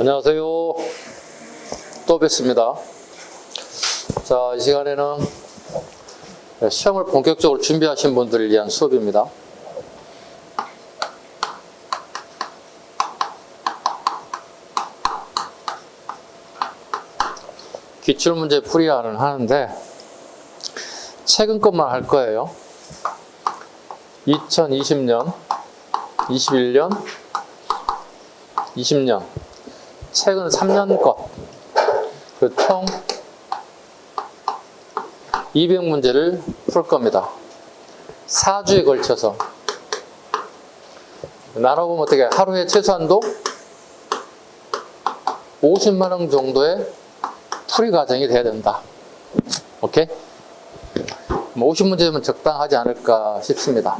안녕하세요. 또 뵙습니다. 자, 이 시간에는 시험을 본격적으로 준비하신 분들을 위한 수업입니다. 기출문제 풀이를 하는데 최근 것만 할 거예요. 2020년, 21년, 20년, 최근 3년 것, 그 총 200문제를 풀 겁니다. 4주에 걸쳐서. 나눠보면 어떻게, 하루에 최소한도 50만 원 정도의 풀이 과정이 돼야 된다. 오케이? 50문제면 적당하지 않을까 싶습니다.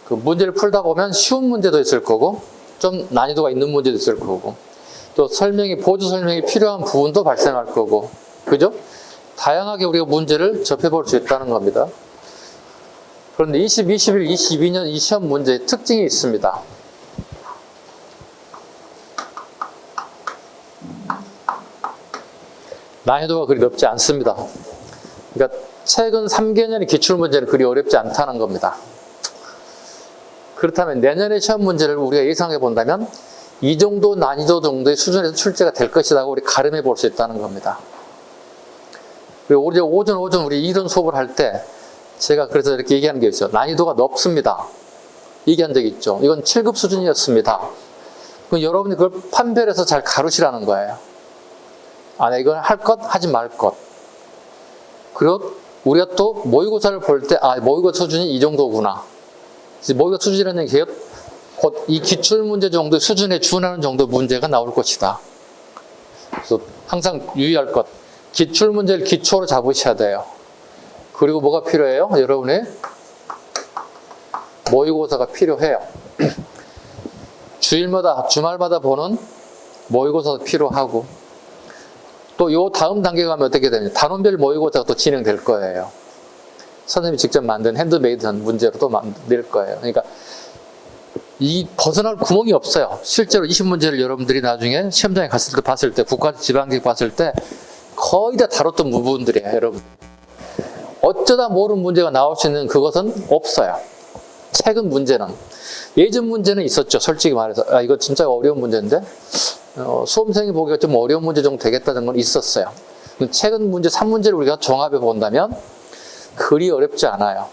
그 문제를 풀다 보면 쉬운 문제도 있을 거고, 좀 난이도가 있는 문제도 있을 거고, 또 보조 설명이 필요한 부분도 발생할 거고, 그죠? 다양하게 우리가 문제를 접해볼 수 있다는 겁니다. 그런데 20, 21, 22년 이 시험 문제의 특징이 있습니다. 난이도가 그리 높지 않습니다. 그러니까 최근 3개년의 기출문제는 그리 어렵지 않다는 겁니다. 그렇다면 내년의 시험 문제를 우리가 예상해 본다면 이 정도 난이도 정도의 수준에서 출제가 될 것이라고 우리 가름해 볼 수 있다는 겁니다. 그리고 우리 오전 우리 이론 수업을 할 때 제가 그래서 이렇게 얘기하는 게 있어요. 난이도가 높습니다. 얘기한 적이 있죠. 이건 7급 수준이었습니다. 그럼 여러분이 그걸 판별해서 잘 가르치라는 거예요. 이건 할 것, 하지 말 것. 그리고 우리가 또 모의고사를 볼 때, 모의고사 수준이 이 정도구나. 모의고사 수준이라는 게 곧 이 기출문제 정도의 수준에 준하는 정도 문제가 나올 것이다. 그래서 항상 유의할 것. 기출문제를 기초로 잡으셔야 돼요. 그리고 뭐가 필요해요? 여러분의 모의고사가 필요해요. 주말마다 보는 모의고사도 필요하고, 또 요 다음 단계 가면 어떻게 되냐. 단원별 모의고사가 또 진행될 거예요. 선생님이 직접 만든 핸드메이드 문제로도 낼 거예요. 그러니까 이 벗어날 구멍이 없어요. 실제로 20문제를 여러분들이 나중에 시험장에 갔을 때 봤을 때, 국가 지방직 봤을 때 거의 다 다뤘던 부분들이에요, 여러분. 어쩌다 모르는 문제가 나올 수 있는 그것은 없어요. 최근 문제는. 예전 문제는 있었죠, 솔직히 말해서. 이거 진짜 어려운 문제인데 수험생이 보기가 좀 어려운 문제 정도 되겠다는 건 있었어요. 최근 문제 3문제를 우리가 종합해 본다면 그리 어렵지 않아요.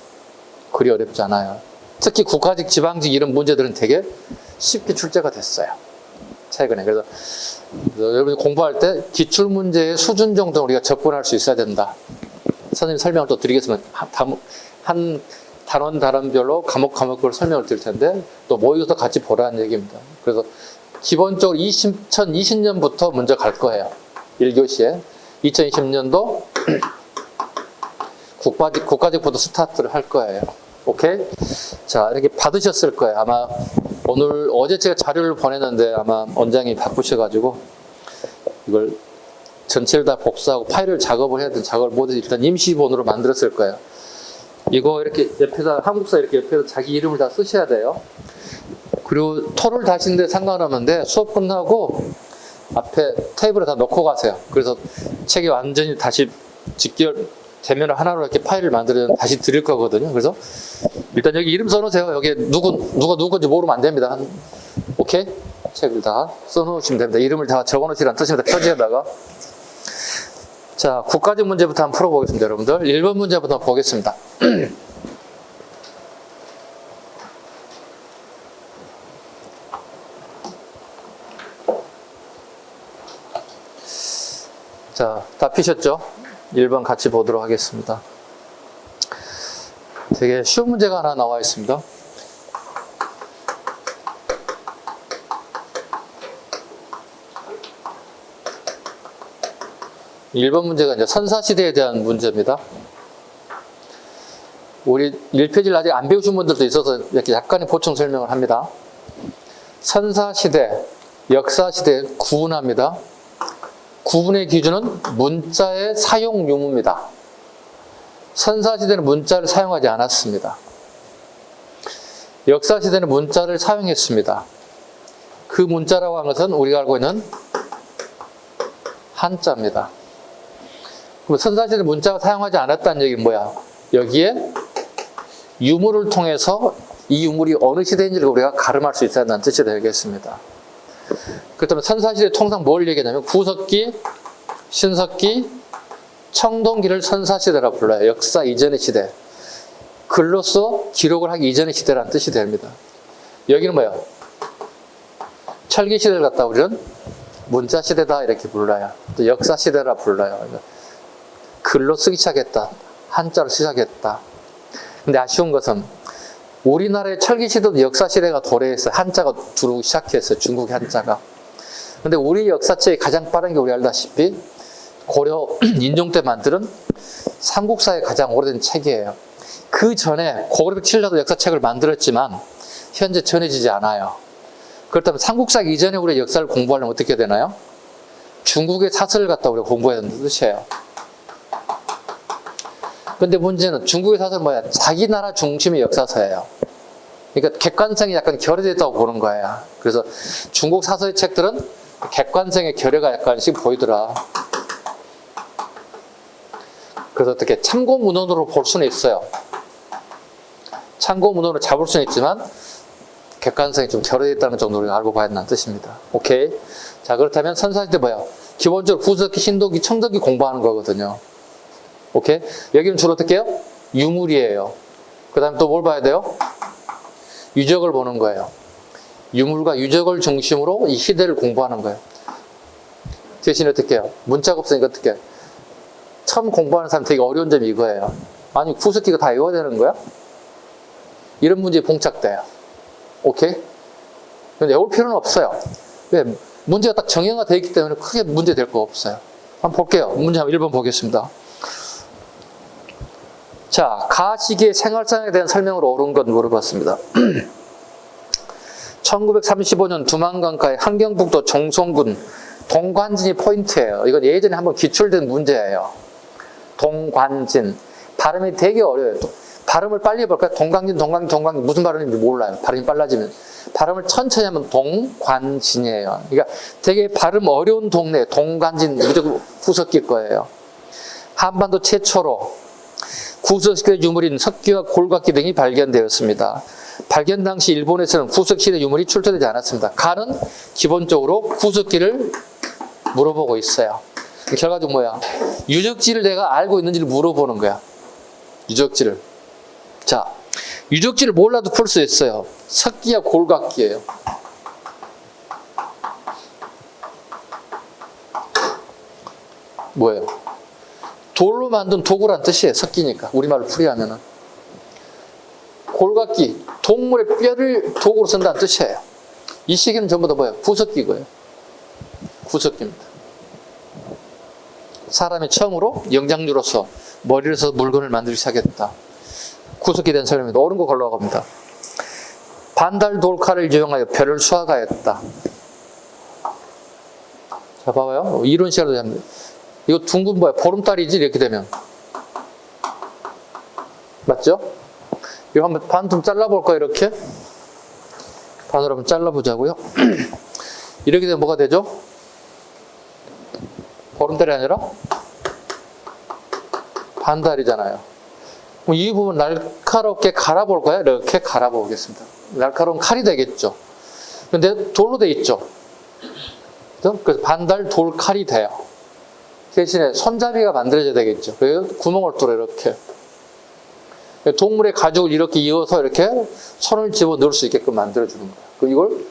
그리 어렵지 않아요. 특히 국가직, 지방직 이런 문제들은 되게 쉽게 출제가 됐어요. 최근에. 그래서 여러분이 공부할 때 기출문제의 수준 정도는 우리가 접근할 수 있어야 된다. 선생님 설명을 또 드리겠습니다. 한 단원별로 과목별 설명을 드릴 텐데 또 모의고사 같이 보라는 얘기입니다. 그래서 기본적으로 2020년부터 먼저 갈 거예요. 1교시에. 2020년도 국가직부터 스타트를 할 거예요. 오케이? 자, 이렇게 받으셨을 거예요. 아마 어제 제가 자료를 보냈는데 아마 원장이 바쁘셔가지고 이걸 전체를 다 복사하고 파일을 작업을 해야 되는 작업을 모두 일단 임시본으로 만들었을 거예요. 이거 이렇게 옆에다, 한국사 이렇게 옆에다 자기 이름을 다 쓰셔야 돼요. 그리고 토를 다시는데 상관없는데 수업 끝나고 앞에 테이블에 다 놓고 가세요. 그래서 책이 완전히 다시 대면을 하나로 이렇게 파일을 만들어 다시 드릴 거거든요. 그래서 일단 여기 이름 써놓으세요. 여기 누가 누군지 모르면 안 됩니다. 오케이? 책을 다 써놓으시면 됩니다. 이름을 다 적어놓으시라는 뜻입니다. 표지에다가. 자, 국가직 문제부터 한번 풀어보겠습니다, 여러분들. 1번 문제부터 한번 보겠습니다. 자, 다 피셨죠? 1번 같이 보도록 하겠습니다. 되게 쉬운 문제가 하나 나와 있습니다. (1번) 문제가 이제 선사시대에 대한 문제입니다. 우리 1페이지를 아직 안 배우신 분들도 있어서 이렇게 약간의 보충 설명을 합니다. 선사시대, 역사시대 구분합니다. 구분의 기준은 문자의 사용 유무입니다. 선사시대는 문자를 사용하지 않았습니다. 역사시대는 문자를 사용했습니다. 그 문자라고 하는 것은 우리가 알고 있는 한자입니다. 그럼 선사시대 문자가 사용하지 않았다는 얘기는 뭐야? 여기에 유물을 통해서 이 유물이 어느 시대인지를 우리가 가름할 수 있어야 한다는 뜻이 되겠습니다. 그렇다면 선사시대 통상 뭘 얘기하냐면 구석기, 신석기, 청동기를 선사시대라고 불러요. 역사 이전의 시대. 글로써 기록을 하기 이전의 시대라는 뜻이 됩니다. 여기는 뭐예요? 철기시대를 갖다 우리는 문자시대다 이렇게 불러요. 또 역사시대라 불러요. 글로 쓰기 시작했다. 한자로 시작했다. 근데 아쉬운 것은 우리나라의 철기시대도 역사시대가 도래했어요. 한자가 들어오기 시작했어요. 중국 한자가. 근데 우리 역사책이 가장 빠른 게 우리 알다시피 고려 인종 때 만드는 삼국사의 가장 오래된 책이에요. 그 전에 고구려 칠라도 역사책을 만들었지만 현재 전해지지 않아요. 그렇다면 삼국사 이전에 우리가 역사를 공부하려면 어떻게 되나요? 중국의 사설을 갖다 우리가 공부해야 된다는 뜻이에요. 근데 문제는 중국의 사설은 뭐야? 자기 나라 중심의 역사서예요. 그러니까 객관성이 약간 결여됐다고 보는 거예요. 그래서 중국 사설의 책들은 객관성의 결여가 약간씩 보이더라. 그래서 어떻게 참고 문헌으로 볼 수는 있어요. 참고 문헌으로 잡을 수는 있지만 객관성이 좀 결여됐다는 정도로 우리가 알고 봐야 한다는 뜻입니다. 오케이. 자, 그렇다면 선사시대 뭐야? 기본적으로 구석기, 신석기, 청석기 공부하는 거거든요. 오케이. 여기는 주로 어떻게 해요? 유물이에요. 그 다음에 또 뭘 봐야 돼요? 유적을 보는 거예요. 유물과 유적을 중심으로 이 시대를 공부하는 거예요. 대신 어떻게 해요? 문자가 없으니까 어떻게 해요? 처음 공부하는 사람 되게 어려운 점이 이거예요. 아니, 구석기가 다 외워야 되는 거야? 이런 문제에 봉착돼요. 오케이? 근데 외울 필요는 없어요. 왜? 문제가 딱 정형화 되어 있기 때문에 크게 문제 될 거 없어요. 한번 볼게요. 문제 한번 1번 보겠습니다. 자, 가시기의 생활상에 대한 설명으로 옳은 것 물어봤습니다. 1935년 두만강가의 함경북도 종송군 동관진이 포인트예요. 이건 예전에 한번 기출된 문제예요. 동관진. 발음이 되게 어려워요. 발음을 빨리 해볼까요? 동강진, 동강진 무슨 발음인지 몰라요. 발음이 빨라지면. 발음을 천천히 하면 동관진이에요. 그러니까 되게 발음 어려운 동네, 동관진, 무조건 구석기 거예요. 한반도 최초로 구석시대 유물인 석기와 골각기 등이 발견되었습니다. 발견 당시 일본에서는 구석시대 유물이 출토되지 않았습니다. 가는 기본적으로 구석기를 물어보고 있어요. 결과적으로 뭐야? 유적지를 내가 알고 있는지를 물어보는 거야. 유적지를. 자, 유적지를 몰라도 풀 수 있어요. 석기와 골각기예요. 뭐예요? 돌로 만든 도구란 뜻이에요. 석기니까. 우리말로 풀이하면은. 골각기, 동물의 뼈를 도구로 쓴다는 뜻이에요. 이 시기는 전부 다 뭐예요? 구석기고요. 구석기입니다. 사람이 처음으로 영장류로서 머리를 써서 물건을 만들기 시작했다. 구석기에 대한 설명입니다. 옳은 거 걸러갑니다. 반달 돌칼을 이용하여 별을 수확하였다. 자, 봐봐요. 이론 시간으로 합니다. 이거 둥근 뭐야? 보름달이지? 이렇게 되면. 맞죠? 이거 한번 반 좀 잘라볼까요? 이렇게? 반으로 한번 잘라보자고요. 이렇게 되면 뭐가 되죠? 보름달이 아니라 반달이잖아요. 그럼 이 부분 날카롭게 갈아볼까요? 이렇게 갈아보겠습니다. 날카로운 칼이 되겠죠. 근데 돌로 돼 있죠. 그래서 반달 돌칼이 돼요. 대신에 손잡이가 만들어져야 되겠죠. 그래서 구멍을 뚫어 이렇게. 동물의 가죽을 이렇게 이어서 이렇게 손을 집어 넣을 수 있게끔 만들어주는 거야. 그럼 이걸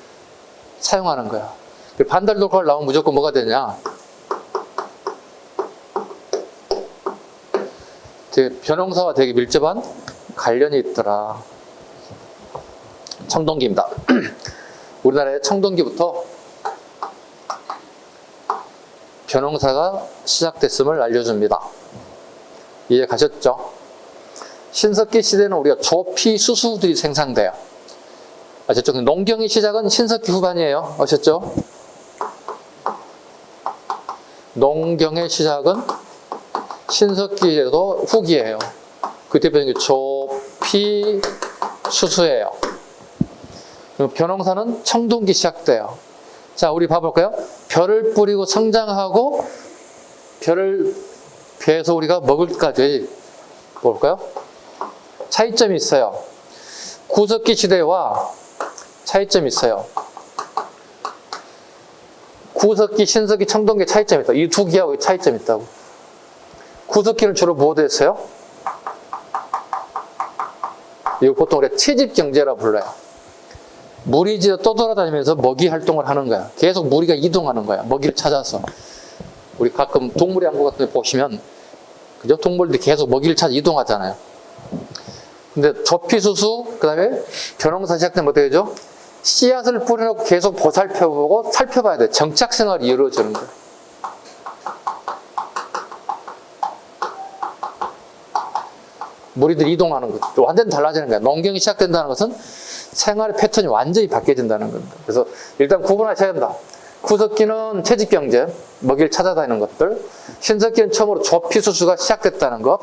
사용하는 거야. 반달 돌칼 나오면 무조건 뭐가 되냐? 되게 변형사와 되게 밀접한 관련이 있더라. 청동기입니다. 우리나라의 청동기부터 변형사가 시작됐음을 알려줍니다. 이해 가셨죠? 신석기 시대는 우리가 조피 수수들이 생산돼요. 아셨죠? 농경의 시작은 신석기 후반이에요. 아셨죠? 농경의 시작은 신석기에도 후기예요. 그 대표적인 게 조피 수수예요. 변형사는 청동기 시작돼요. 자, 우리 봐볼까요? 벼를 뿌리고 성장하고 벼에서 우리가 먹을까지 볼까요? 차이점이 있어요. 구석기 시대와 차이점이 있어요. 구석기, 신석기, 청동기 차이점이 있다. 이 두 기하고 차이점이 있다고. 구석기는 주로 뭐도 했어요? 이거 보통 우리가 채집경제라 불러요. 무리지어 떠돌아다니면서 먹이 활동을 하는 거야. 계속 무리가 이동하는 거야. 먹이를 찾아서. 우리 가끔 동물의 왕국 같은 데 보시면, 그죠? 동물들이 계속 먹이를 찾아 이동하잖아요. 근데 접히수수, 그 다음에 벼농사 시작되면 어떻게 되죠? 씨앗을 뿌려놓고 계속 보살펴보고 살펴봐야 돼. 정착 생활이 이루어지는 거예요. 무리들이 이동하는 것, 완전히 달라지는 거야. 농경이 시작된다는 것은 생활의 패턴이 완전히 바뀌어진다는 겁니다. 그래서 일단 구분하셔야 된다. 구석기는 채집경제, 먹이를 찾아다니는 것들. 신석기는 처음으로 조피수수가 시작됐다는 것.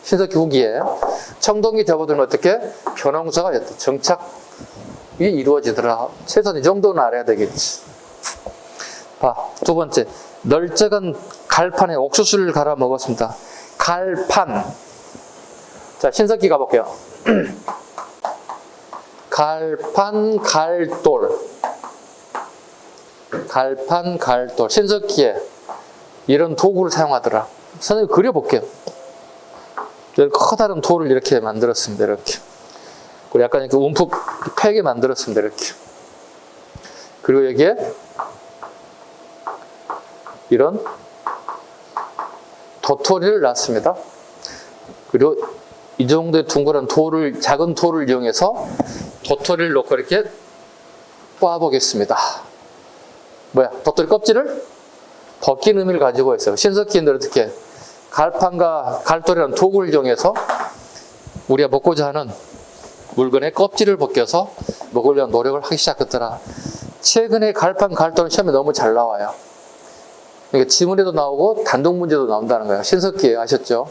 신석기 후기에. 청동기 접어들면 어떻게? 벼농사가 정착이 이루어지더라. 최소한 이 정도는 알아야 되겠지. 봐, 두 번째. 널쩍은 갈판에 옥수수를 갈아 먹었습니다. 갈판. 자, 신석기 가볼게요. 갈판, 갈돌. 갈판, 갈돌. 신석기에 이런 도구를 사용하더라. 선생님 그려볼게요. 커다란 돌을 이렇게 만들었습니다. 이렇게. 그리고 약간 이렇게 움푹 패게 만들었습니다. 이렇게. 그리고 여기에 이런 도토리를 놨습니다. 그리고 이 정도의 둥그런 돌을, 작은 돌을 이용해서 도토리를 놓고 이렇게 꽈보겠습니다. 뭐야? 도토리 껍질을 벗긴 의미를 가지고 있어요. 신석기인들 어떻게? 갈판과 갈돌이라는 도구를 이용해서 우리가 먹고자 하는 물건의 껍질을 벗겨서 먹으려는 노력을 하기 시작했더라. 최근에 갈판, 갈돌은 시험에 너무 잘 나와요. 그러니까 지문에도 나오고 단독 문제도 나온다는 거예요. 신석기 아셨죠?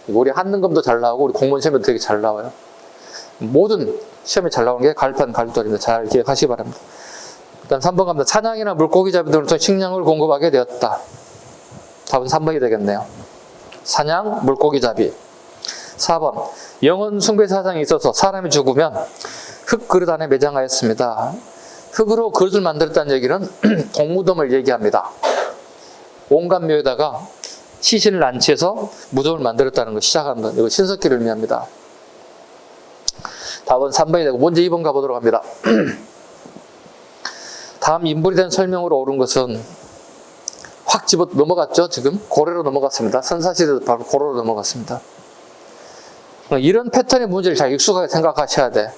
우리 한능검도 잘 나오고 우리 공무원 시험에도 되게 잘 나와요. 모든 시험에 잘 나오는 게 갈판, 갈돌입니다. 잘 기억하시기 바랍니다. 일단 3번 갑니다. 사냥이나 물고기 잡이 등을 통해 식량을 공급하게 되었다. 답은 3번이 되겠네요. 사냥, 물고기 잡이. 4번. 영혼 숭배 사상이 있어서 사람이 죽으면 흙 그릇 안에 매장하였습니다. 흙으로 그릇을 만들었다는 얘기는 동무덤을 얘기합니다. 온갖 묘에다가 시신을 안치해서 무덤을 만들었다는 거 시작합니다. 이거 신석기를 의미합니다. 답은 3번이 되고 먼저 2번 가보도록 합니다. 다음 인물에 대한 설명으로 옳은 것은 확 집어 넘어갔죠. 지금 고래로 넘어갔습니다. 선사시대도 바로 고래로 넘어갔습니다. 이런 패턴의 문제를 잘 익숙하게 생각하셔야 돼.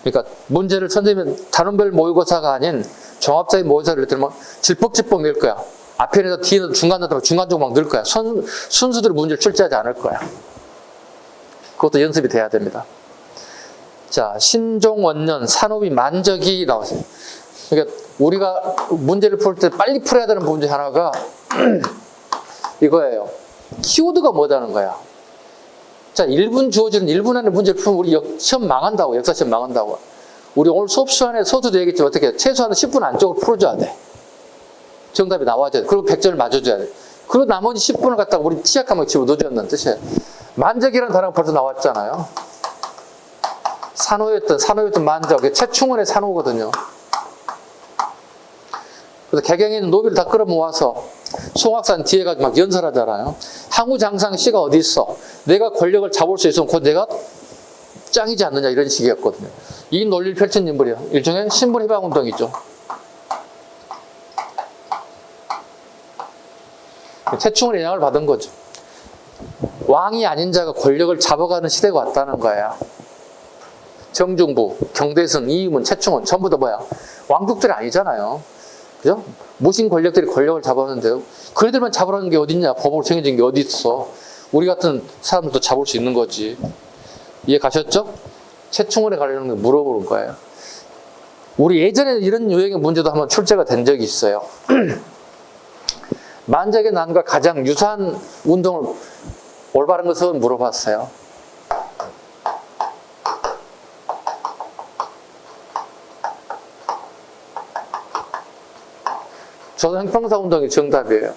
그러니까 문제를 선생님은 단원별 모의고사가 아닌 종합적인 모의고사를 들면 질퍽질퍽 낼 거야. 앞에 내서 뒤에 내서 중간 내서 중간적으로 막 늘 거야. 순수대로 문제를 출제하지 않을 거야. 그것도 연습이 돼야 됩니다. 자, 신종원년 산업이 만적이 나왔어요. 그러니까 우리가 문제를 풀 때 빨리 풀어야 되는 문제 하나가 이거예요. 키워드가 뭐다는 거야. 자, 1분 주어지는 1분 안에 문제를 풀면 우리 시험 망한다고, 역사 시험 망한다고. 우리 오늘 수업 시간에 서두도 얘기했지만 어떻게 최소한 10분 안쪽으로 풀어줘야 돼. 정답이 나와줘야 돼. 그리고 100점을 맞아줘야 돼. 그리고 나머지 10분을 갖다가 우리 치약하면 집어넣어줬는 뜻이에요. 만적이라는 단어가 벌써 나왔잖아요. 산호였던 만적, 최충원의 산호거든요. 그래서 개경에 있는 노비를 다 끌어모아서 송악산 뒤에 가서 막 연설하잖아요. 항우장상 씨가 어디 있어? 내가 권력을 잡을 수 있으면 곧 내가 짱이지 않느냐 이런 식이었거든요. 이 논리를 펼친 인물이에요. 일종의 신분해방운동이죠. 최충원의 영향을 받은 거죠. 왕이 아닌 자가 권력을 잡아가는 시대가 왔다는 거예요. 정중부, 경대승, 이의문, 최충원 전부 다 뭐야? 왕족들이 아니잖아요. 그죠? 모신 권력들이 권력을 잡았는데요. 그들만 잡으라는 게 어딨냐? 법으로 정해진 게 어디 있어? 우리 같은 사람들도 잡을 수 있는 거지. 이해 가셨죠? 최충원에 관련된 거 물어보는 거예요. 우리 예전에 이런 유형의 문제도 한번 출제가 된 적이 있어요. 만적의 난과 가장 유사한 운동을 올바른 것은 물어봤어요. 저는 형평사 운동이 정답이에요.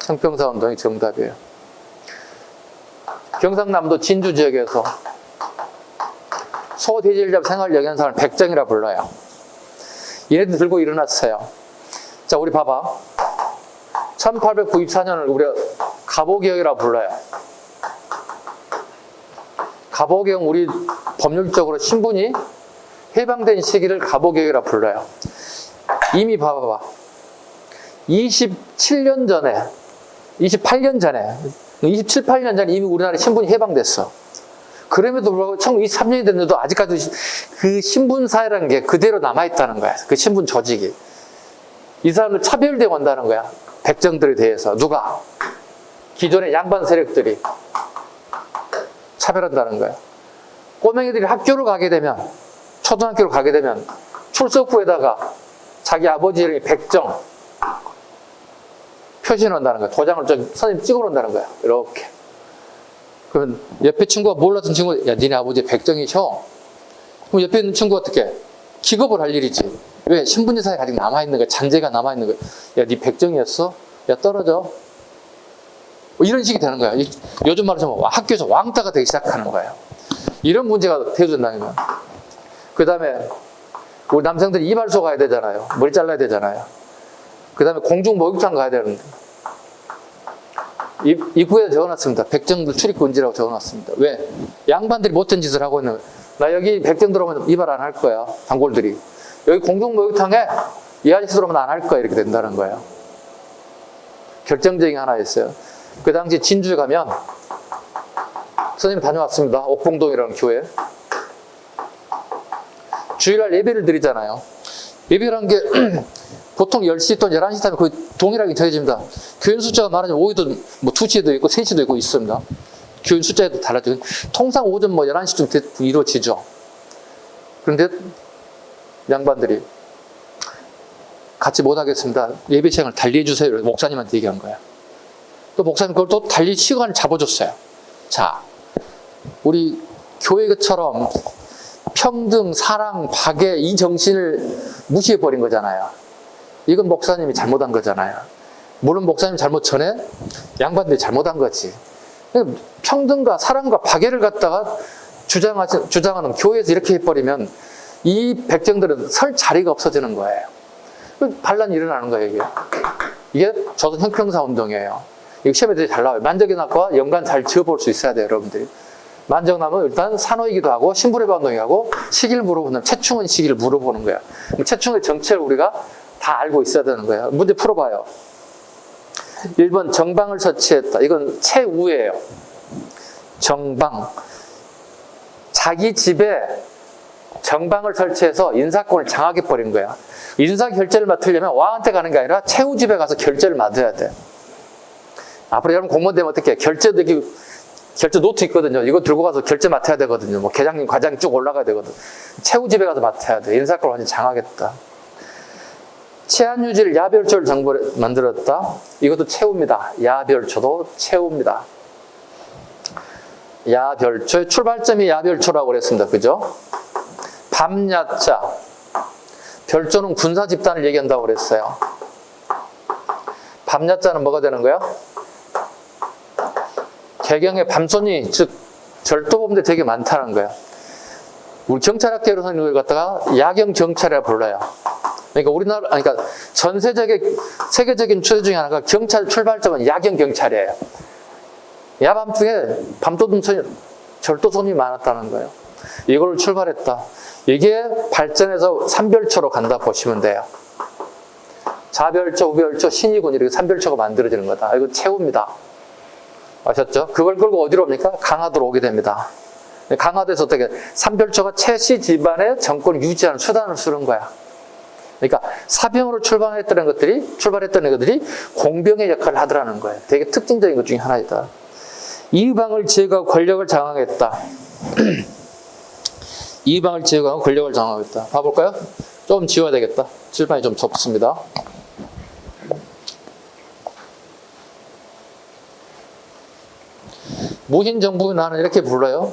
형평사 운동이 정답이에요. 경상남도 진주 지역에서 소돼지일잡 생활 영양사를 백정이라 불러요. 얘네들 들고 일어났어요. 자, 우리 봐봐. 1894년을 우리가 갑오개혁이라 불러요. 갑오개혁, 우리 법률적으로 신분이 해방된 시기를 갑오개혁이라 불러요. 이미 봐봐봐. 27년 전에, 28년 전에, 27, 8년 전에 이미 우리나라 신분이 해방됐어. 그럼에도 불구하고 1923년이 됐는데도 아직까지 그 신분사회라는 게 그대로 남아있다는 거야. 그 신분 조직이. 이 사람들 차별되고 온다는 거야. 백정들에 대해서. 누가? 기존의 양반 세력들이 차별한다는 거야. 꼬맹이들이 학교를 가게 되면, 초등학교를 가게 되면 출석부에다가 자기 아버지 이름이 백정 표시해 놓는다는 거야. 도장을 선생님 찍어 놓는다는 거야. 이렇게. 그러면 옆에 친구가 몰랐던 친구, 야, 니네 아버지 백정이셔? 그럼 옆에 있는 친구가 어떻게? 기겁을 할 일이지. 왜? 신분제사에 아직 남아있는 거야. 잔재가 남아있는 거야. 야, 니 백정이었어? 야, 떨어져. 뭐 이런 식이 되는 거야. 요즘 말로 좀 학교에서 왕따가 되기 시작하는 거예요. 이런 문제가 되어준다는 거야. 그 다음에 우리 남성들이 이발소 가야 되잖아요. 머리 잘라야 되잖아요. 그 다음에 공중 목욕탕 가야 되는데 입구에 적어놨습니다. 백정들 출입 금지라고 적어놨습니다. 왜? 양반들이 못된 짓을 하고 있는 거야. 나 여기 백정 들어오면 이발 안 할 거야. 단골들이. 여기 공중 목욕탕에 이 아저씨 들어오면 안 할 거야. 이렇게 된다는 거예요. 결정적인 하나 있어요. 그 당시 진주에 가면 선생님 다녀왔습니다. 옥봉동이라는 교회. 주일날 예배를 드리잖아요. 예배라는 게 보통 10시 또는 11시 타면 거의 동일하게 정해집니다. 교인 숫자가 많아지면 오후에도 뭐 2시에도 있고 3시도 있고 있습니다. 교인 숫자에도 달라져요. 통상 오전 뭐 11시쯤 이루어지죠. 그런데 양반들이 같이 못하겠습니다. 예배 시간을 달리해 주세요. 목사님한테 얘기한 거야. 또 목사님 그걸 또 달리 시간을 잡아줬어요. 자, 우리 교회처럼 평등, 사랑, 박애 이 정신을 무시해버린 거잖아요. 이건 목사님이 잘못한 거잖아요. 물론 목사님 잘못 전에 양반들이 잘못한 거지. 평등과 사랑과 박애를 갖다가 주장하는 교회에서 이렇게 해버리면 이 백정들은 설 자리가 없어지는 거예요. 반란이 일어나는 거예요. 이게 조선 형평사 운동이에요. 이거 시험에 되게 잘 나와요. 만적인학과 연관 잘 지어볼 수 있어야 돼요, 여러분들이. 만정남은 일단 산호이기도 하고 신분해방 운동이하고 시기를 물어보는 최충원 시기를 물어보는 거야. 최충원의 정체를 우리가 다 알고 있어야 되는 거예요. 문제 풀어봐요. 1번 정방을 설치했다. 이건 최우예요. 정방. 자기 집에 정방을 설치해서 인사권을 장악해버린 거야. 인사 결제를 맡으려면 왕한테 가는 게 아니라 최우 집에 가서 결제를 맡아야 돼. 앞으로 여러분 공무원 되면 어떻게 해? 결제 노트 있거든요. 이거 들고 가서 결제 맡아야 되거든요. 뭐 계장님, 과장이 쭉 올라가야 되거든. 최우 집에 가서 맡아야 돼. 인사권을 완전 장악했다. 치안유지를 야별초를 만들었다. 이것도 최우입니다. 야별초도 최우입니다. 야별초의 출발점이 야별초라고 그랬습니다. 그죠? 밤야자. 별초는 군사 집단을 얘기한다고 그랬어요. 밤야자는 뭐가 되는 거예요? 개경의 밤손이, 즉 절도범들 되게 많다는 거예요. 우리 경찰학계로 선생님을 갖다가 야경 경찰이라 불러요. 그러니까 우리나라, 그러니까 전 세계적인 추세 중에 하나가 경찰 출발점은 야경 경찰이에요. 야밤중에 밤도둑손이, 절도손이 많았다는 거예요. 이걸 출발했다. 이게 발전해서 삼별초로 간다 보시면 돼요. 자별초, 우별초, 신이군 이렇게 삼별초가 만들어지는 거다. 이거 최우입니다. 아셨죠? 그걸 끌고 어디로 옵니까? 강화도로 오게 됩니다. 강화도에서 어떻게 삼별초가 최씨 집안의 정권을 유지하는 수단을 쓰는 거야. 그러니까 사병으로 출발했던 것들이 공병의 역할을 하더라는 거예요. 되게 특징적인 것 중에 하나이다. 이방을 제거하고 권력을 장악했다. 이방을 제거하고 권력을 장악했다. 봐볼까요? 좀 지워야 되겠다. 칠판이 좀 좁습니다. 무신정부 나는 이렇게 불러요.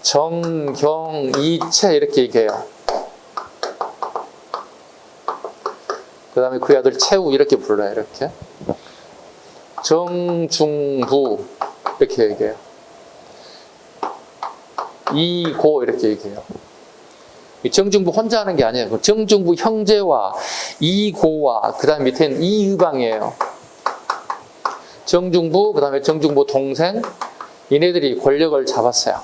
정경이체 이렇게 얘기해요. 그 다음에 그 아들 최우 이렇게 불러요. 이렇게. 정중부 이렇게 얘기해요. 이고 이렇게 얘기해요. 정중부 혼자 하는 게 아니에요. 정중부 형제와 이고와 그 다음 밑에는 이의방이에요. 정중부 그 다음에 정중부 동생 얘네들이 권력을 잡았어요.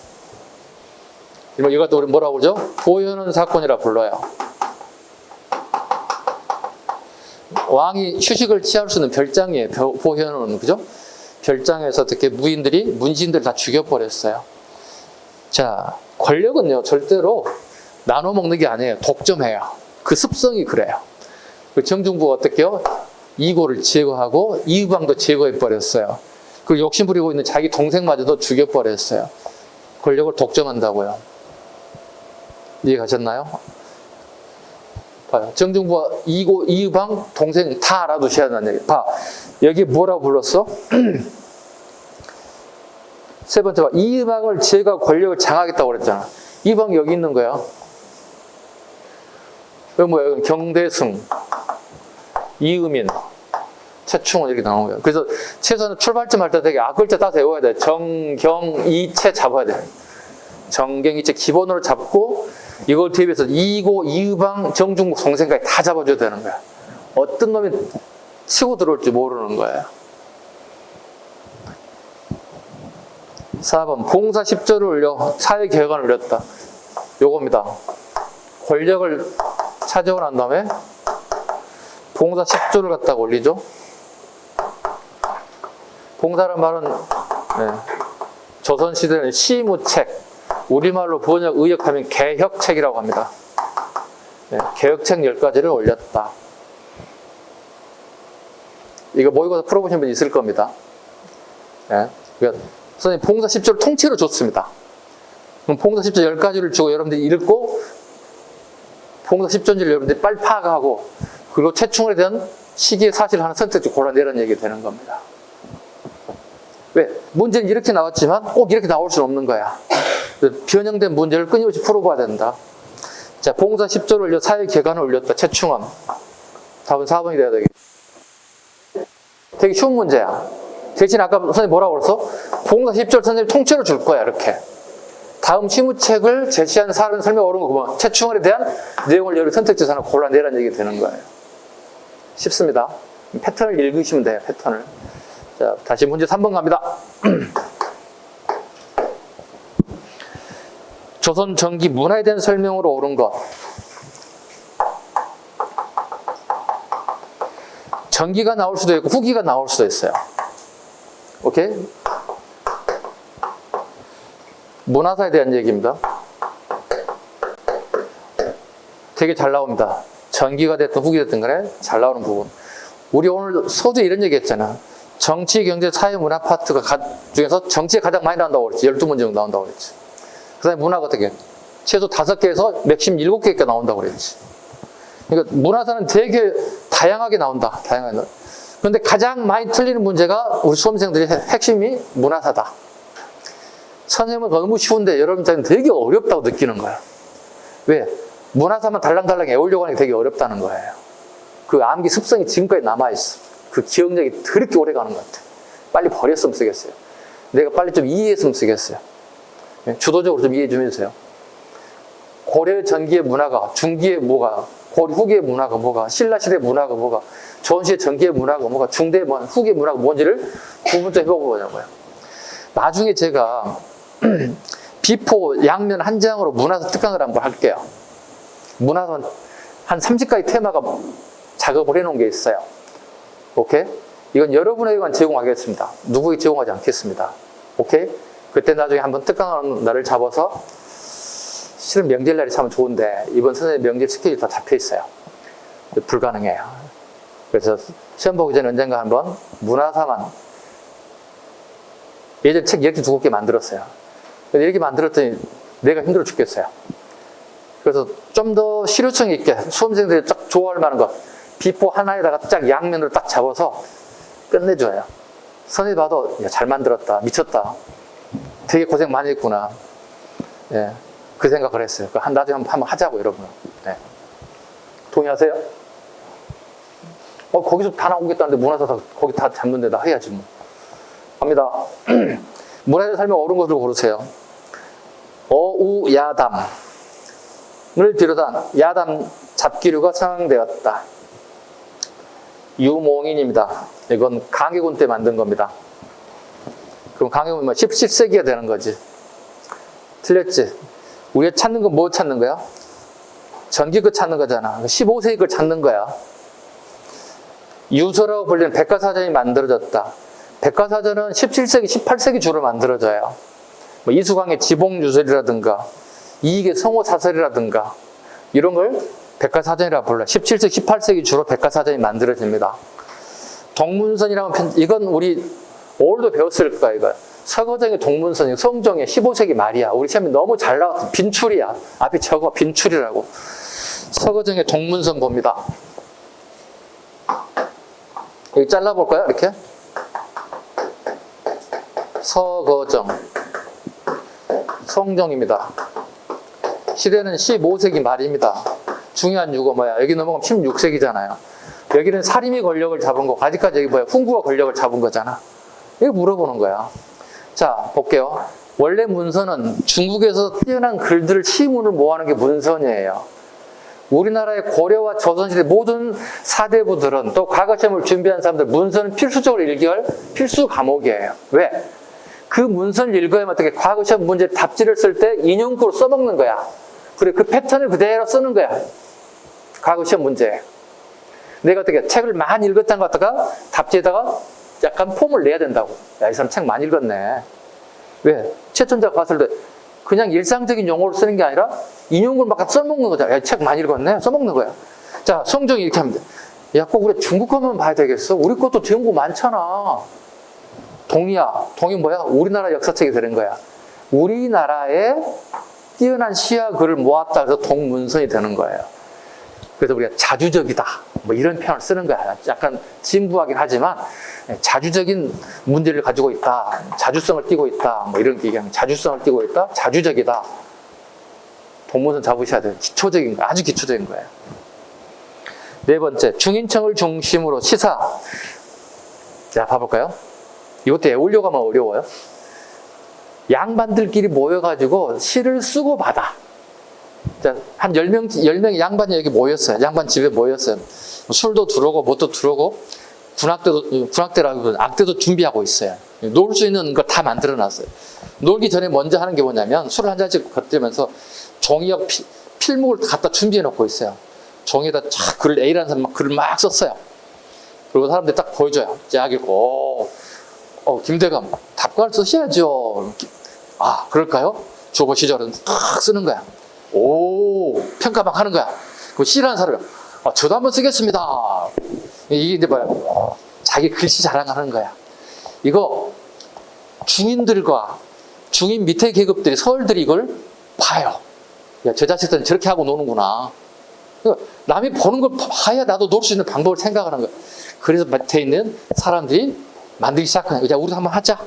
이것도 우리 뭐라고 그러죠? 보현은 사건이라 불러요. 왕이 휴식을 취할 수 있는 별장이에요. 보현은 그죠? 별장에서 어떻게 문신들 다 죽여버렸어요. 자, 권력은요 절대로 나눠 먹는 게 아니에요. 독점해요. 그 습성이 그래요. 그 정중부가 어떻게요? 이고를 제거하고 이의방도 제거해버렸어요. 그 욕심 부리고 있는 자기 동생마저도 죽여버렸어요. 권력을 독점한다고요. 이해가셨나요? 봐요. 정중부가 이고, 이의방, 동생 다 알아두셔야 한다는 얘기. 봐. 여기 뭐라고 불렀어? 세 번째 봐. 이의방을 제가 권력을 장하겠다고 그랬잖아. 이의방 여기 있는 거야. 여기 뭐야? 여기 경대승, 이의민, 최충원 이렇게 나오는 거예요. 그래서 최소한 출발점 할 때 되게 앞글자 따서 외워야 돼. 정, 경, 이, 채 잡아야 돼. 정경, 이채 기본으로 잡고 이걸 대비해서 이고, 이의방, 정중국, 동생까지 다 잡아줘야 되는 거야. 어떤 놈이 치고 들어올지 모르는 거예요. 4번 봉사 10조를 올려 사회개혁안을 올렸다. 요겁니다. 권력을 차지하고 난 다음에 봉사 10조를 갖다가 올리죠. 봉사란 말은 조선시대는 시무책, 우리말로 번역, 의역하면 개혁책이라고 합니다. 개혁책 10가지를 올렸다. 이거 모의고사 풀어보신 분 있을 겁니다. 그러니까 선생님 봉사 10조를 통째로 줬습니다. 그럼 봉사 10조 10가지를 주고 여러분들이 읽고 봉사 10조인지를 여러분들이 빨리 파악하고 그리고 최충원에 대한 시기의 사실을 하나 선택지 골라내라는 얘기가 되는 겁니다. 왜? 문제는 이렇게 나왔지만 꼭 이렇게 나올 수는 없는 거야. 변형된 문제를 끊임없이 풀어봐야 된다. 자, 봉사 10조를 올려 사회개혁안을 올렸다. 최충원. 답은 4번이 돼야 되겠다. 되게 쉬운 문제야. 대신 아까 선생님 뭐라고 그랬어? 봉사 10조를 선생님 통째로 줄 거야. 이렇게. 다음 시무책을 제시한 사람 설명 어려운 거 보면 최충원에 대한 내용을 여러 선택지에서 하나 골라내라는 얘기가 되는 거예요. 쉽습니다. 패턴을 읽으시면 돼요. 패턴을. 자, 다시 문제 3번 갑니다. 조선 전기 문화에 대한 설명으로 옳은 것. 전기가 나올 수도 있고 후기가 나올 수도 있어요. 오케이? 문화사에 대한 얘기입니다. 되게 잘 나옵니다. 전기가 됐든 후기 됐든 간에 잘 나오는 부분. 우리 오늘 서두에 이런 얘기 했잖아. 정치, 경제, 사회, 문화 파트가 중에서 정치에 가장 많이 나온다고 그랬지. 12문제 정도 나온다고 그랬지. 그 다음에 문화가 어떻게? 최소 5개에서 맥심 7개가 나온다고 그랬지. 그러니까 문화사는 되게 다양하게 나온다. 다양하게 나온다. 그런데 가장 많이 틀리는 문제가 우리 수험생들의 핵심이 문화사다. 선생님은 너무 쉬운데 여러분들은 되게 어렵다고 느끼는 거야. 왜? 문화사만 달랑달랑 외우려고 하는 게 되게 어렵다는 거예요. 그 암기 습성이 지금까지 남아있어. 그 기억력이 그렇게 오래 가는 것 같아. 빨리 버렸으면 쓰겠어요. 내가 빨리 좀 이해했으면 쓰겠어요. 주도적으로 좀 이해 좀 해주세요. 고려 전기의 문화가, 중기의 뭐가, 고려 후기의 문화가 뭐가, 신라시대 문화가 뭐가, 조선시대 전기의 문화가 뭐가, 중대 후기의 문화가 뭔지를 구분점 해보고자고요. 나중에 제가 비포 양면 한 장으로 문화사 특강을 한번 할게요. 문화사 한 30가지 테마가 작업을 해놓은 게 있어요. 오케이? 이건 여러분에게만 제공하겠습니다. 누구에게 제공하지 않겠습니다. 오케이? 그때 나중에 한번 특강하는 날을 잡아서 실은 명절날이 참 좋은데 이번 선생님 명절 스케줄이 다 잡혀 있어요. 불가능해요. 그래서 시험 보기 전에 언젠가 한번 문화사만 예전에 책 이렇게 두껍게 만들었어요. 근데 이렇게 만들었더니 내가 힘들어 죽겠어요. 그래서 좀 더 실효성 있게 수험생들이 딱 좋아할 만한 것 비포 하나에다가 딱 양면으로 딱 잡아서 끝내줘요. 선생님 봐도 야, 잘 만들었다. 미쳤다. 되게 고생 많이 했구나. 예, 그 생각을 했어요. 나중에 한번 하자고 여러분. 네. 동의하세요? 거기서 다 나오겠다는데 문화사 거기 다 잡는 데다 해야지 뭐. 갑니다. 문화에서 살면 옳은 것을 고르세요. 어우야담을 비롯한 야담 잡기류가 성행되었다. 유몽인입니다. 이건 강해군 때 만든 겁니다. 그럼 강해군은 17세기가 되는 거지. 틀렸지? 우리가 찾는 건 뭐 찾는 거야? 전기 거 찾는 거잖아. 15세기 걸 찾는 거야. 유서라고 불리는 백과사전이 만들어졌다. 백과사전은 17세기, 18세기 주로 만들어져요. 뭐 이수광의 지봉유설이라든가 이익의 성호사설이라든가 이런 걸 백과사전이라고 불러요. 17세기, 18세기 주로 백과사전이 만들어집니다. 동문선이라면 이건 우리 오늘도 배웠을 거야. 이거 서거정의 동문선, 성종의 15세기 말이야. 우리 시험에 너무 잘 나왔어. 빈출이야. 앞에 적어 빈출이라고. 서거정의 동문선 봅니다. 여기 잘라볼까요? 이렇게 서거정 성종입니다. 시대는 15세기 말입니다. 중요한 유고 뭐야? 여기 넘어가면 16세기잖아요. 여기는 사림이 권력을 잡은 거, 아직까지 여기 뭐야? 훈구가 권력을 잡은 거잖아. 이거 물어보는 거야. 자, 볼게요. 원래 문서는 중국에서 뛰어난 글들을 시문을 모아놓은 게 문선이에요. 우리나라의 고려와 조선시대 모든 사대부들은 또 과거 시험을 준비한 사람들 문서는 필수적으로 읽을 필수 과목이에요. 왜? 그 문서를 읽어야만 어떻게 과거 시험 문제 답지를 쓸 때 인용구로 써먹는 거야. 그래, 그 패턴을 그대로 쓰는 거야. 과거 시험 문제. 내가 어떻게 책을 많이 읽었다는 것 같다가 답지에다가 약간 폼을 내야 된다고. 야, 이 사람 책 많이 읽었네. 왜? 최천자가 봤을 때 그냥 일상적인 용어를 쓰는 게 아니라 인용구를 막 써먹는 거잖아. 야, 책 많이 읽었네? 써먹는 거야. 자, 성종이 이렇게 하면 돼. 야, 꼭 우리 중국 것만 봐야 되겠어? 우리 것도 중국 많잖아. 동이야. 동이 뭐야? 우리나라 역사책이 되는 거야. 우리나라의 뛰어난 시와 글을 모았다 해서 동문선이 되는 거예요. 그래서 우리가 자주적이다. 뭐 이런 표현을 쓰는 거야. 약간 진부하긴 하지만 자주적인 문제를 가지고 있다. 자주성을 띠고 있다. 뭐 이런 얘기하면 자주성을 띠고 있다. 자주적이다. 동문선 잡으셔야 돼요. 기초적인 거, 아주 기초적인 거예요. 네 번째, 중인청을 중심으로 시사. 자, 봐볼까요? 이것도 외우려고 하면 어려워요. 양반들끼리 모여가지고 시를 쓰고 받아. 자, 한 10명의 양반이 여기 모였어요. 양반 집에 모였어요. 술도 들어오고, 뭣도 들어오고, 군악대라고 악대도 준비하고 있어요. 놀 수 있는 거 다 만들어 놨어요. 놀기 전에 먼저 하는 게 뭐냐면, 술을 한 잔씩 겉들면서 종이역 필목을 갖다 준비해 놓고 있어요. 종이에다 쫙 글을 A라는 사람 글을 막 썼어요. 그리고 사람들 딱 보여줘요. 쫙 읽고, 김대감, 답관을 쓰셔야죠. 아, 그럴까요? 주거 시절은 탁 쓰는 거야. 오, 평가막 하는 거야. 그 C라는 사람이, 저도 한번 쓰겠습니다. 이게 이제 뭐야? 자기 글씨 자랑하는 거야. 이거 중인들과 중인 밑에 계급들이, 서울들이 이걸 봐요. 야, 저 자식들은 저렇게 하고 노는구나. 그러니까 남이 보는 걸 봐야 나도 놀 수 있는 방법을 생각하는 거야. 그래서 밑에 있는 사람들이 만들기 시작하는 거야. 자, 우리도 한번 하자.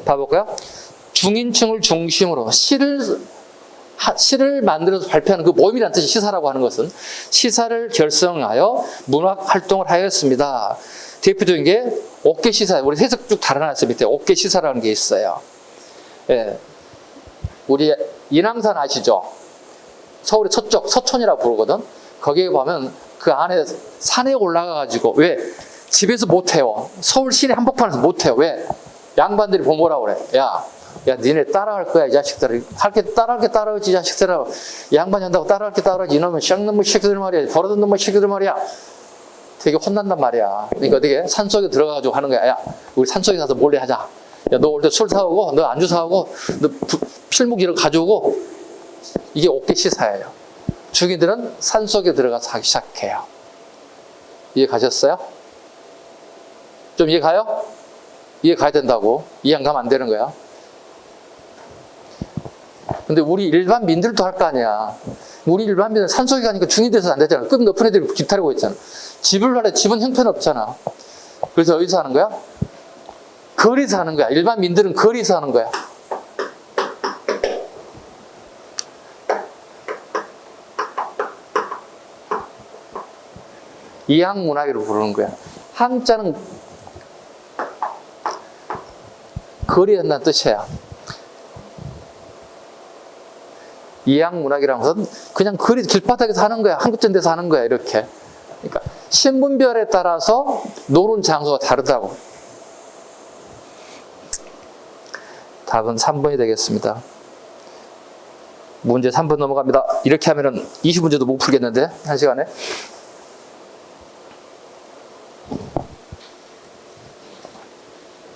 봐볼까요? 중인층을 중심으로 시를 만들어서 발표하는 그 모임이라는 뜻이 시사라고 하는 것은 시사를 결성하여 문학 활동을 하였습니다. 대표적인 게 옥계 시사. 우리 해석 쭉 달아놨어요. 밑에 옥계 시사라는 게 있어요. 예. 우리 인왕산 아시죠? 서울의 서쪽 서촌이라고 부르거든. 거기에 보면 그 안에 산에 올라가가지고 왜 집에서 못 해요. 서울 시내 한복판에서 못 해요. 왜? 양반들이 보면 뭐라고 그래? 야, 니네 따라할 거야, 이 자식들. 따라할 게 따라하지, 이 자식들아. 양반이 한다고 따라할 게 따라하지. 이놈은 쌍놈의 새끼들 말이야. 버릇없는 놈의 새끼들 말이야. 되게 혼난단 말이야. 그러니까 어떻게 산속에 들어가가지고 하는 거야. 야, 우리 산속에 가서 몰래 하자. 야, 너 올 때 술 사오고, 너 안주 사오고, 너 필묵 이런 거 가져오고. 이게 옥계 시사예요. 중인들은 산속에 들어가서 하기 시작해요. 이해 가셨어요? 좀 이해 가요? 이해 가야 된다고. 이해 안 가면 안 되는 거야. 근데 우리 일반민들도 할 거 아니야. 우리 일반민은 산속에 가니까 중이 돼서 안 되잖아. 급 높은 애들이 기다리고 있잖아. 집을 하래. 집은 형편없잖아. 그래서 어디서 하는 거야? 거리에서 하는 거야. 일반민들은 거리에서 하는 거야. 이항문학이라고 부르는 거야. 한자는 거리한다는 뜻이에요. 이양문학이라는 것은 그냥 거리 길바닥에서 하는 거야. 한국전 데서 하는 거야. 이렇게. 그러니까 신분별에 따라서 노는 장소가 다르다고. 답은 3번이 되겠습니다. 문제 3번 넘어갑니다. 이렇게 하면은 20문제도 못 풀겠는데, 한 시간에.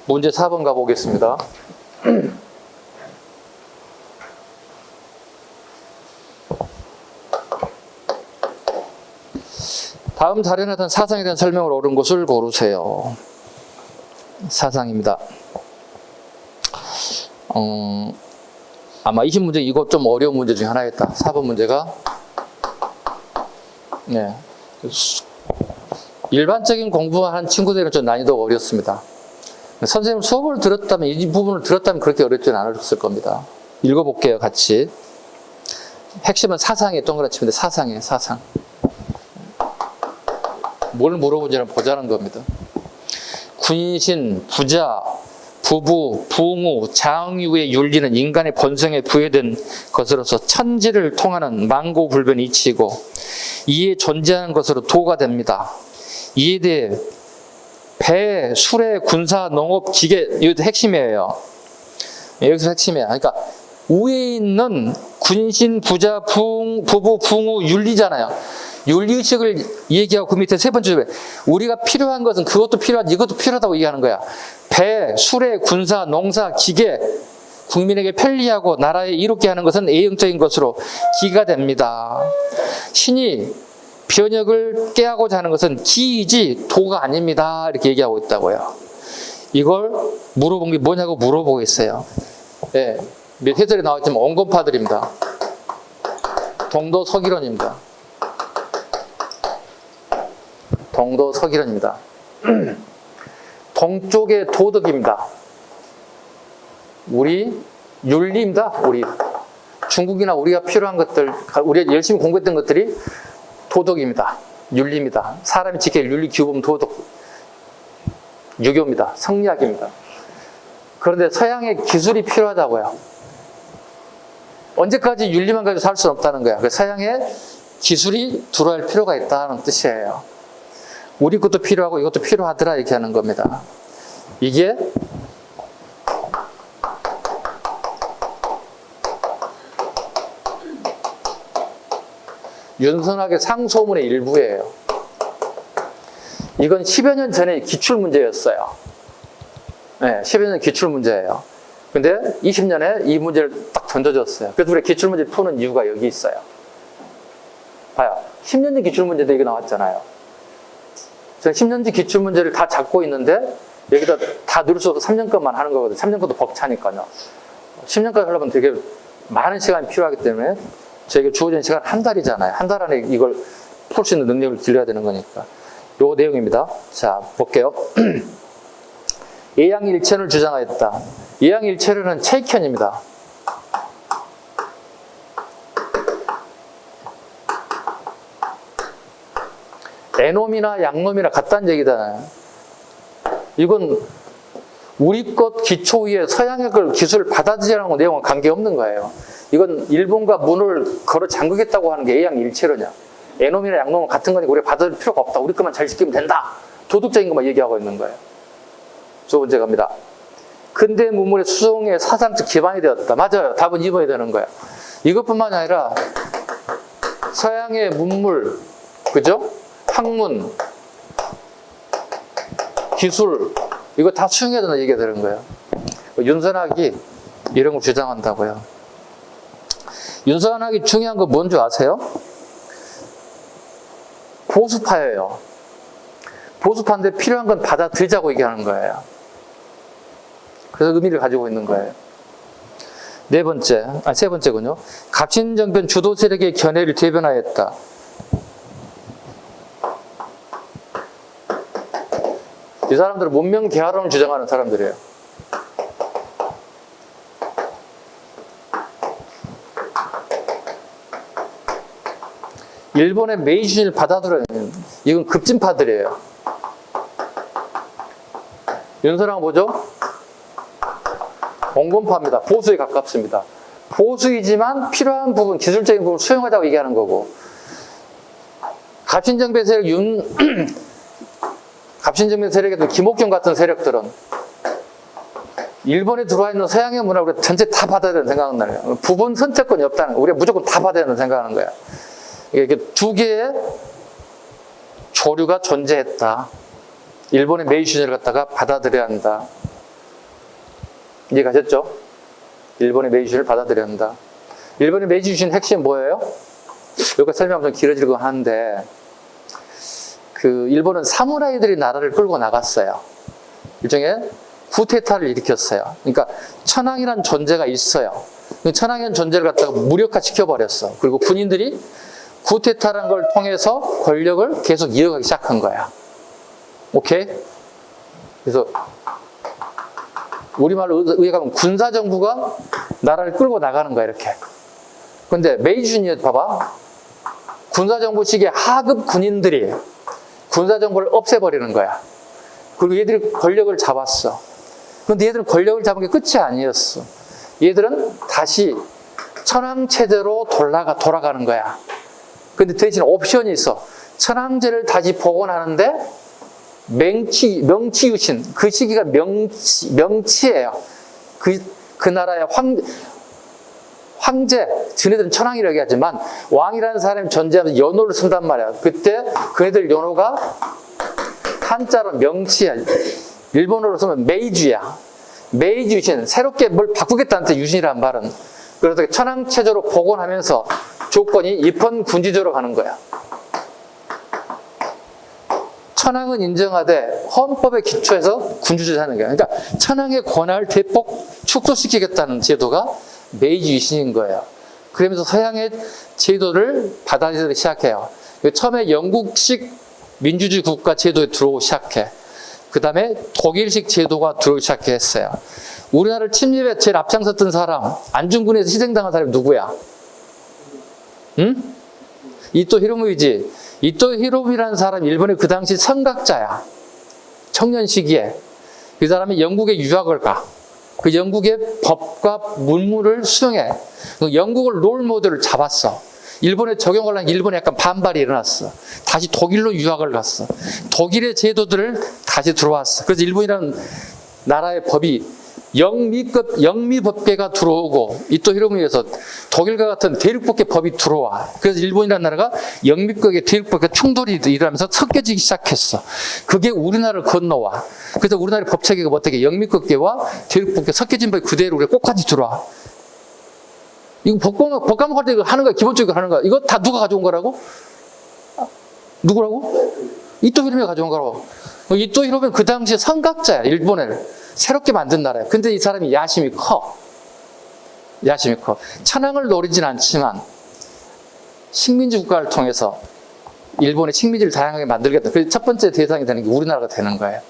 문제 4번 가보겠습니다. 다음 사례에 대한 사상에 대한 설명을 옳은 것을 고르세요. 사상입니다. 아마 20문제 이거 좀 어려운 문제 중에 하나겠다. 4번 문제가. 네. 일반적인 공부한 친구들은 좀 난이도가 어렵습니다. 선생님 수업을 들었다면, 이 부분을 들었다면 그렇게 어렵지는 않았을 겁니다. 읽어볼게요, 같이. 핵심은 사상에 동그라치면 돼. 사상에, 사상. 뭘 물어보지는 보자는 겁니다. 군신, 부자, 부부, 부งู, 장유의 윤리는 인간의 본성에 부여된 것으로서 천지를 통하는 만고불변 이치이고 이에 존재하는 것으로 도가 됩니다. 이에 대해 배, 수레, 군사, 농업, 기계, 이것도 핵심이에요. 여기서 핵심이에요. 그러니까 위에 있는 군신, 부자, 부부, 부งู, 윤리잖아요. 윤리의식을 얘기하고 그 밑에 세 번째 우리가 필요한 것은 그것도 필요하지 이것도 필요하다고 얘기하는 거야. 배, 수레, 군사, 농사, 기계 국민에게 편리하고 나라에 이롭게 하는 것은 A형적인 것으로 기가 됩니다. 신이 변혁을 깨하고자 하는 것은 기이지 도가 아닙니다. 이렇게 얘기하고 있다고요. 이걸 물어본 게 뭐냐고 물어보고 있어요. 네, 몇 해설에 나왔지만 온건파들입니다. 동도 서기론입니다. 동도 서기론입니다. 동쪽의 도덕입니다. 우리 윤리입니다. 우리 중국이나 우리가 필요한 것들, 우리가 열심히 공부했던 것들이 도덕입니다. 윤리입니다. 사람이 지켜야 윤리, 규범, 도덕, 유교입니다. 성리학입니다. 그런데 서양의 기술이 필요하다고요. 언제까지 윤리만 가지고 살 수는 없다는 거야. 서양의 기술이 들어갈 필요가 있다는 뜻이에요. 우리 것도 필요하고 이것도 필요하더라 이렇게 하는 겁니다. 이게 윤선학의 상소문의 일부예요. 이건 10여 년 전에 기출문제였어요. 네, 10여 년 기출문제예요. 근데 20년에 이 문제를 딱 던져줬어요. 그래서 우리가 기출문제를 푸는 이유가 여기 있어요. 봐요. 10년 전 기출문제도 이게 나왔잖아요. 저는 10년지 기출문제를 다 잡고 있는데 여기다 다 넣을 수 없어 3년 것만 하는 거거든요. 3년 것도 벅차니까요. 10년까지 하려면 되게 많은 시간이 필요하기 때문에 저에게 주어진 시간 한 달이잖아요. 한 달 안에 이걸 풀 수 있는 능력을 길러야 되는 거니까. 요 내용입니다. 자, 볼게요. 예양일체를 주장하였다. 예양일체는 체익현입니다. 애놈이나 양놈이나 같다는 얘기잖아요. 이건 우리 것 기초 위에 서양의 기술을 받아들이라는 내용은 관계없는 거예요. 이건 일본과 문을 걸어 잠그겠다고 하는 게 예양일체로냐. 애놈이나 양놈은 같은 거니까 우리가 받아들일 필요가 없다. 우리 것만 잘 지키면 된다. 도덕적인 것만 얘기하고 있는 거예요. 두 번째 갑니다. 근대 문물의 수송의 사상적 기반이 되었다. 맞아요. 답은 2번이 되는 거예요. 이것뿐만이 아니라 서양의 문물, 그죠? 학문, 기술, 이거 다 수용해야 된다는 얘기가 되는 거예요. 윤선학이 이런 걸 주장한다고요. 윤선학이 중요한 건 뭔지 아세요? 보수파예요. 보수파인데 필요한 건 받아들이자고 얘기하는 거예요. 그래서 의미를 가지고 있는 거예요. 세 번째군요. 갑신정변 주도 세력의 견해를 대변하였다. 이 사람들은 문명 개화론을 주장하는 사람들이에요. 일본의 메이주를 받아들여요. 이건 급진파들이에요. 윤서랑 뭐죠? 온건파입니다. 보수에 가깝습니다. 보수이지만 필요한 부분, 기술적인 부분을 수용하자고 얘기하는 거고, 갑신정배 세력 갑신정배 세력에도 김옥경 같은 세력들은 일본에 들어와 있는 서양의 문화를 우리가 전체 다 받아야 된다는 생각은 나요. 부분 선택권이 없다는 거예요. 우리가 무조건 다 받아야 된다는 생각하는 거예요. 이게 두 개의 조류가 존재했다. 일본의 메이시주의를 갖다가 받아들여야 한다. 이해가셨죠? 일본의 메이시주의를 받아들여야 한다. 일본의 메이시주의의 핵심이 뭐예요? 여기까지 설명하면 좀 길어지고 하는데, 일본은 사무라이들이 나라를 끌고 나갔어요. 일종의 쿠데타를 일으켰어요. 그러니까 천황이라는 존재가 있어요. 천황이라는 존재를 갖다가 무력화 시켜버렸어. 그리고 군인들이 쿠데타라는 걸 통해서 권력을 계속 이어가기 시작한 거야. 오케이? 그래서 우리말로 의역하면 군사정부가 나라를 끌고 나가는 거야, 이렇게. 근데 메이주니에 봐봐. 군사정부식의 하급 군인들이 군사정부를 없애버리는 거야. 그리고 얘들이 권력을 잡았어. 근데 얘들은 권력을 잡은 게 끝이 아니었어. 얘들은 다시 천황체제로 돌아가는 거야. 근데 대신 옵션이 있어. 천황제를 다시 복원하는데 명치유신, 그 시기가 명치예요. 그 나라의 황제, 저네들은 천황이라고 하지만 왕이라는 사람이 존재하면서 연호를 쓴단 말이야. 그때 그네들 연호가 한자로 명치야. 일본어로 쓰면 메이주야. 메이주신, 새롭게 뭘 바꾸겠다는 뜻, 유신이라는 말은. 그래서 천황체제로 복원하면서 조건이 입헌군주제로 가는 거야. 천황은 인정하되 헌법에 기초해서 군주제를 하는 거야. 그러니까 천황의 권한을 대폭 축소시키겠다는 제도가 메이지 유신인 거예요. 그러면서 서양의 제도를 받아들이기 시작해요. 처음에 영국식 민주주의 국가 제도에 들어오기 시작해. 그 다음에 독일식 제도가 들어오기 시작했어요. 우리나라를 침입에 제일 앞장섰던 사람, 안중근에서 희생당한 사람이 누구야? 응? 이토 히로부미지. 이토 히로부미라는 사람이 일본의 그 당시 선각자야. 청년 시기에. 그 사람이 영국에 유학을 가. 그 영국의 법과 문물을 수용해. 영국을 롤 모델을 잡았어. 일본에 적용을 하는 일본에 약간 반발이 일어났어. 다시 독일로 유학을 갔어. 독일의 제도들을 다시 들어왔어. 그래서 일본이라는 나라의 법이 영미법계가 들어오고, 이토 히로부미에서 독일과 같은 대륙법계 법이 들어와. 그래서 일본이라는 나라가 영미법계, 대륙법계 충돌이 일어나면서 섞여지기 시작했어. 그게 우리나라를 건너와. 그래서 우리나라의 법체계가 어떻게 영미법계와 대륙법계 섞여진 법이 그대로 우리가 꼭까지 들어와. 이거 법 과목할 때 이거 하는 거야. 기본적으로 하는 거야. 이거 다 누가 가져온 거라고? 누구라고? 이토 히로부미가 가져온 거라고. 이토 히로부미는 그 당시에 선각자야. 일본을 새롭게 만든 나라야. 근데 이 사람이 야심이 커. 야심이 커. 천황을 노리진 않지만 식민지 국가를 통해서 일본의 식민지를 다양하게 만들겠다. 그래서 첫 번째 대상이 되는 게 우리나라가 되는 거예요.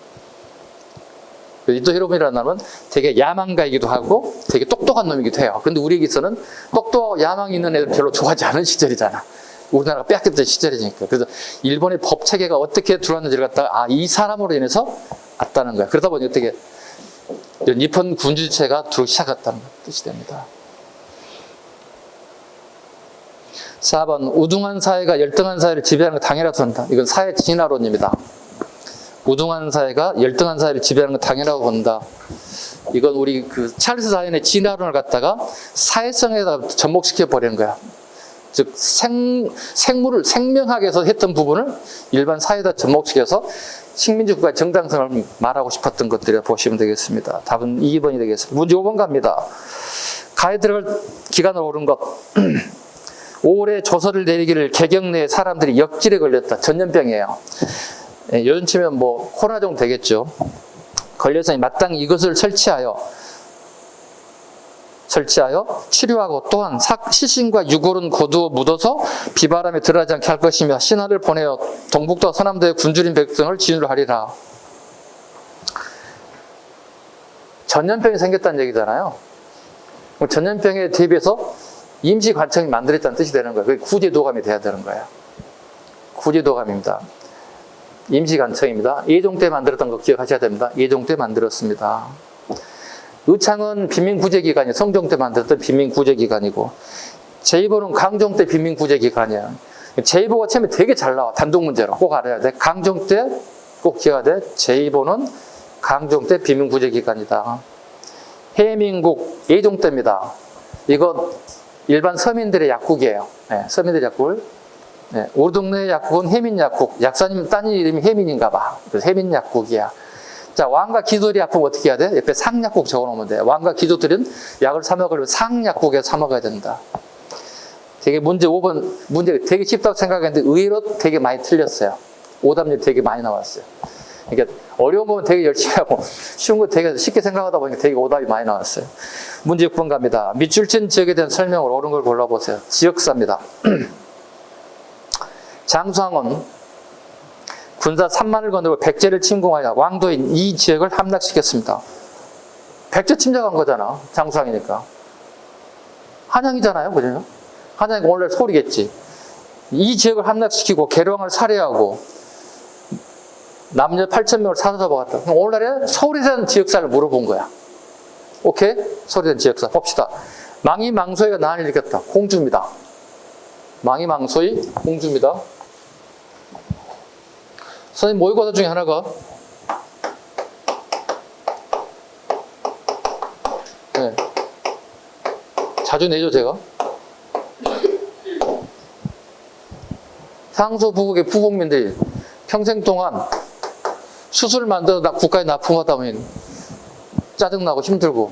이토 히로부미라는 사람은 되게 야망가이기도 하고 되게 똑똑한 놈이기도 해요. 근데 우리에게서는 똑똑하고 야망 있는 애들 별로 좋아하지 않은 시절이잖아. 우리나라가 빼앗겼던 시절이니까. 그래서 일본의 법 체계가 어떻게 들어왔는지를 갖다가 이 사람으로 인해서 왔다는 거야. 그러다 보니 어떻게 입헌 군주체가 들어오기 시작했다는 뜻이 됩니다. 4번, 우등한 사회가 열등한 사회를 지배하는 건 당연하다고 한다. 이건 사회 진화론입니다. 우등한 사회가 열등한 사회를 지배하는 건 당연하다고 본다. 이건 우리 찰스 다윈의 진화론을 갖다가 사회성에다 접목시켜 버리는 거야. 즉 생물을 생명하게 해서 했던 부분을 일반 사회에다 접목시켜서 식민지 국가의 정당성을 말하고 싶었던 것들이라 보시면 되겠습니다. 답은 2번이 되겠습니다. 문제 5번 갑니다. 가에 들어갈 기간을 오른 것. 5월에 조서를 내리기를 개경 내에 사람들이 역질에 걸렸다. 전염병이에요. 요즘 치면 뭐 코로나 정도 되겠죠. 걸려서 마땅히 이것을 설치하여 치료하고 또한 시신과 유골은 고두어 묻어서 비바람에 들어가지 않게 할 것이며 신하를 보내어 동북도 서남도의 굶주린 백성을 진유를 하리라. 전염병이 생겼다는 얘기잖아요. 전염병에 대비해서 임시관청이 만들었다는 뜻이 되는 거예요. 그게 구제도감이 돼야 되는 거예요. 구제도감입니다. 임시관청입니다. 예종 때 만들었던 거 기억하셔야 됩니다. 예종 때 만들었습니다. 의창은 빈민구제기관이에요. 성종 때 만들었던 빈민구제기관이고, 제2보는 강종 때 빈민구제기관이에요. 제2보가 처음에 되게 잘 나와. 단독 문제로 꼭 알아야 돼. 강종 때 꼭 기억해야 돼. 제2보는 강종 때 빈민구제기관이다. 해민국 예종 때입니다. 이거 일반 서민들의 약국이에요. 네, 서민들의 약국을. 네, 우리 동네 약국은 해민약국. 약사님 따님 이름이 해민인가 봐. 그래서 해민약국이야. 자, 왕과 기도들이 아프면 어떻게 해야 돼? 옆에 상약국 적어놓으면 돼. 왕과 기도들은 약을 사 먹으려면 상약국에 사 먹어야 된다. 되게 문제 5번, 문제 되게 쉽다고 생각했는데 의외로 되게 많이 틀렸어요. 오답률 되게 많이 나왔어요. 그러니까 어려운 거면 되게 열심히 하고 쉬운 거 되게 쉽게 생각하다 보니까 되게 오답이 많이 나왔어요. 문제 6번 갑니다. 밑줄친 지역에 대한 설명을 옳은 걸 골라보세요. 지역사입니다. 장수왕은 군사 3만을 거느리고 백제를 침공하여 왕도인 이 지역을 함락시켰습니다. 백제 침략한 거잖아. 장수왕이니까. 한양이잖아요. 그죠? 한양이 원래 서울이겠지. 이 지역을 함락시키고 계룡을 살해하고 남녀 8,000명을 사로잡아갔다. 그럼 오늘날에 서울에 대한 지역사를 물어본 거야. 오케이? 서울에 대한 지역사 봅시다. 망이망소이가 난을 일으켰다. 공주입니다. 망이망소이 공주입니다. 선생님 모의고사 중에 하나가 네. 자주 내죠 제가. 상소부국의 부국민들이 평생 동안 수술을 만들어 국가에 납품하다 보니 짜증나고 힘들고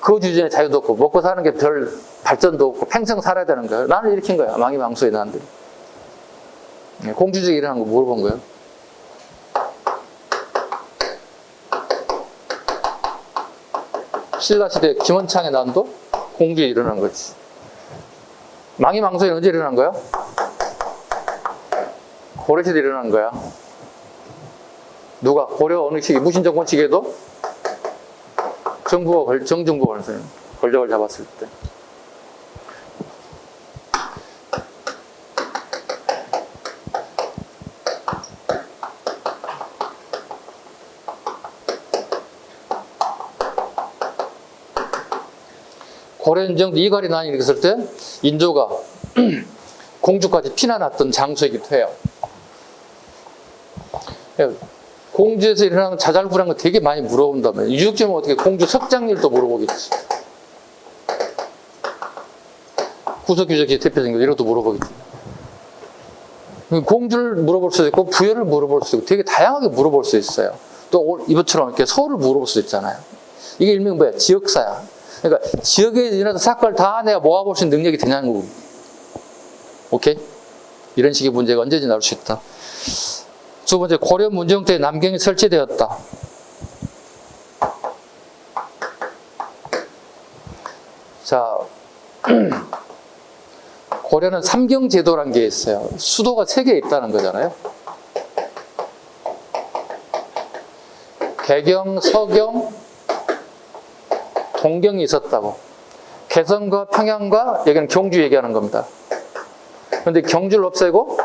그 주제에 자유도 없고 먹고 사는 게 별 발전도 없고 평생 살아야 되는 거예요. 나는 일으킨 거야. 망이망소의 난들. 공주제가 일어난 거 물어본 거예요. 신라시대 김원창의 난도 공주에 일어난 거지. 망이망소에 언제 일어난 거야? 고려시대 일어난 거야. 누가? 고려 어느 시기? 무신정권 시기에도 정중부가 권력을 잡았을 때. 고려인정도 이갈이 난이 일으켰을 때 인조가 공주까지 피난왔던 장소이기도 해요. 공주에서 일어나는 자잘구레한 거 되게 많이 물어본다면 유적지면 어떻게 공주 석장일도 물어보겠지. 구석유적지 대표적인 거 이런 것도 물어보겠지. 공주를 물어볼 수도 있고 부여를 물어볼 수도 있고 되게 다양하게 물어볼 수 있어요. 또 이번처럼 이렇게 서울을 물어볼 수 있잖아요. 이게 일명 뭐야? 지역사야. 그러니까 지역에 일어나는 사건을 다 내가 모아볼 수 있는 능력이 되냐는 거고. 오케이? 이런 식의 문제가 언제든지 나올 수 있다. 두 번째, 고려 문정 때 남경이 설치되었다. 자, 고려는 삼경제도라는 게 있어요. 수도가 3개 있다는 거잖아요. 개경, 서경, 동경이 있었다고. 개성과 평양과 여기는 경주 얘기하는 겁니다. 그런데 경주를 없애고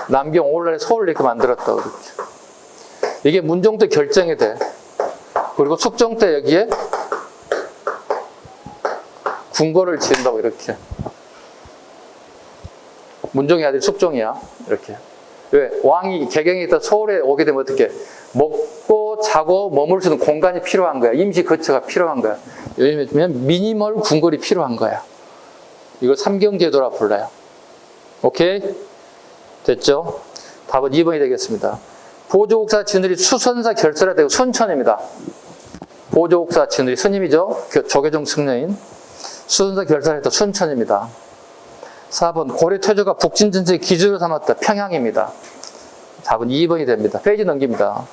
남경 오늘날에 서울을 이렇게 만들었다고 그렇게. 이게 문종 때 결정이 돼. 그리고 숙종 때 여기에 궁궐을 지은다고 이렇게. 문종의 아들 숙종이야. 이렇게. 왜? 왕이 개경에 있다 서울에 오게 되면 어떻게? 먹고 자고 머물 수 있는 공간이 필요한 거야. 임시 거처가 필요한 거야. 왜냐면 미니멀 궁궐이 필요한 거야. 이걸 삼경제도라 불러요. 오케이? 됐죠? 답은 2번이 되겠습니다. 보조국사 진을이 수선사 결설화되고 순천입니다. 보조국사 진을이 스님이죠. 조계종 승려인. 수선사 결설화되고 순천입니다. 4번 고려 태조가 북진전쟁의 기준으로 삼았다. 평양입니다. 답은 2번이 됩니다. 페이지 넘깁니다.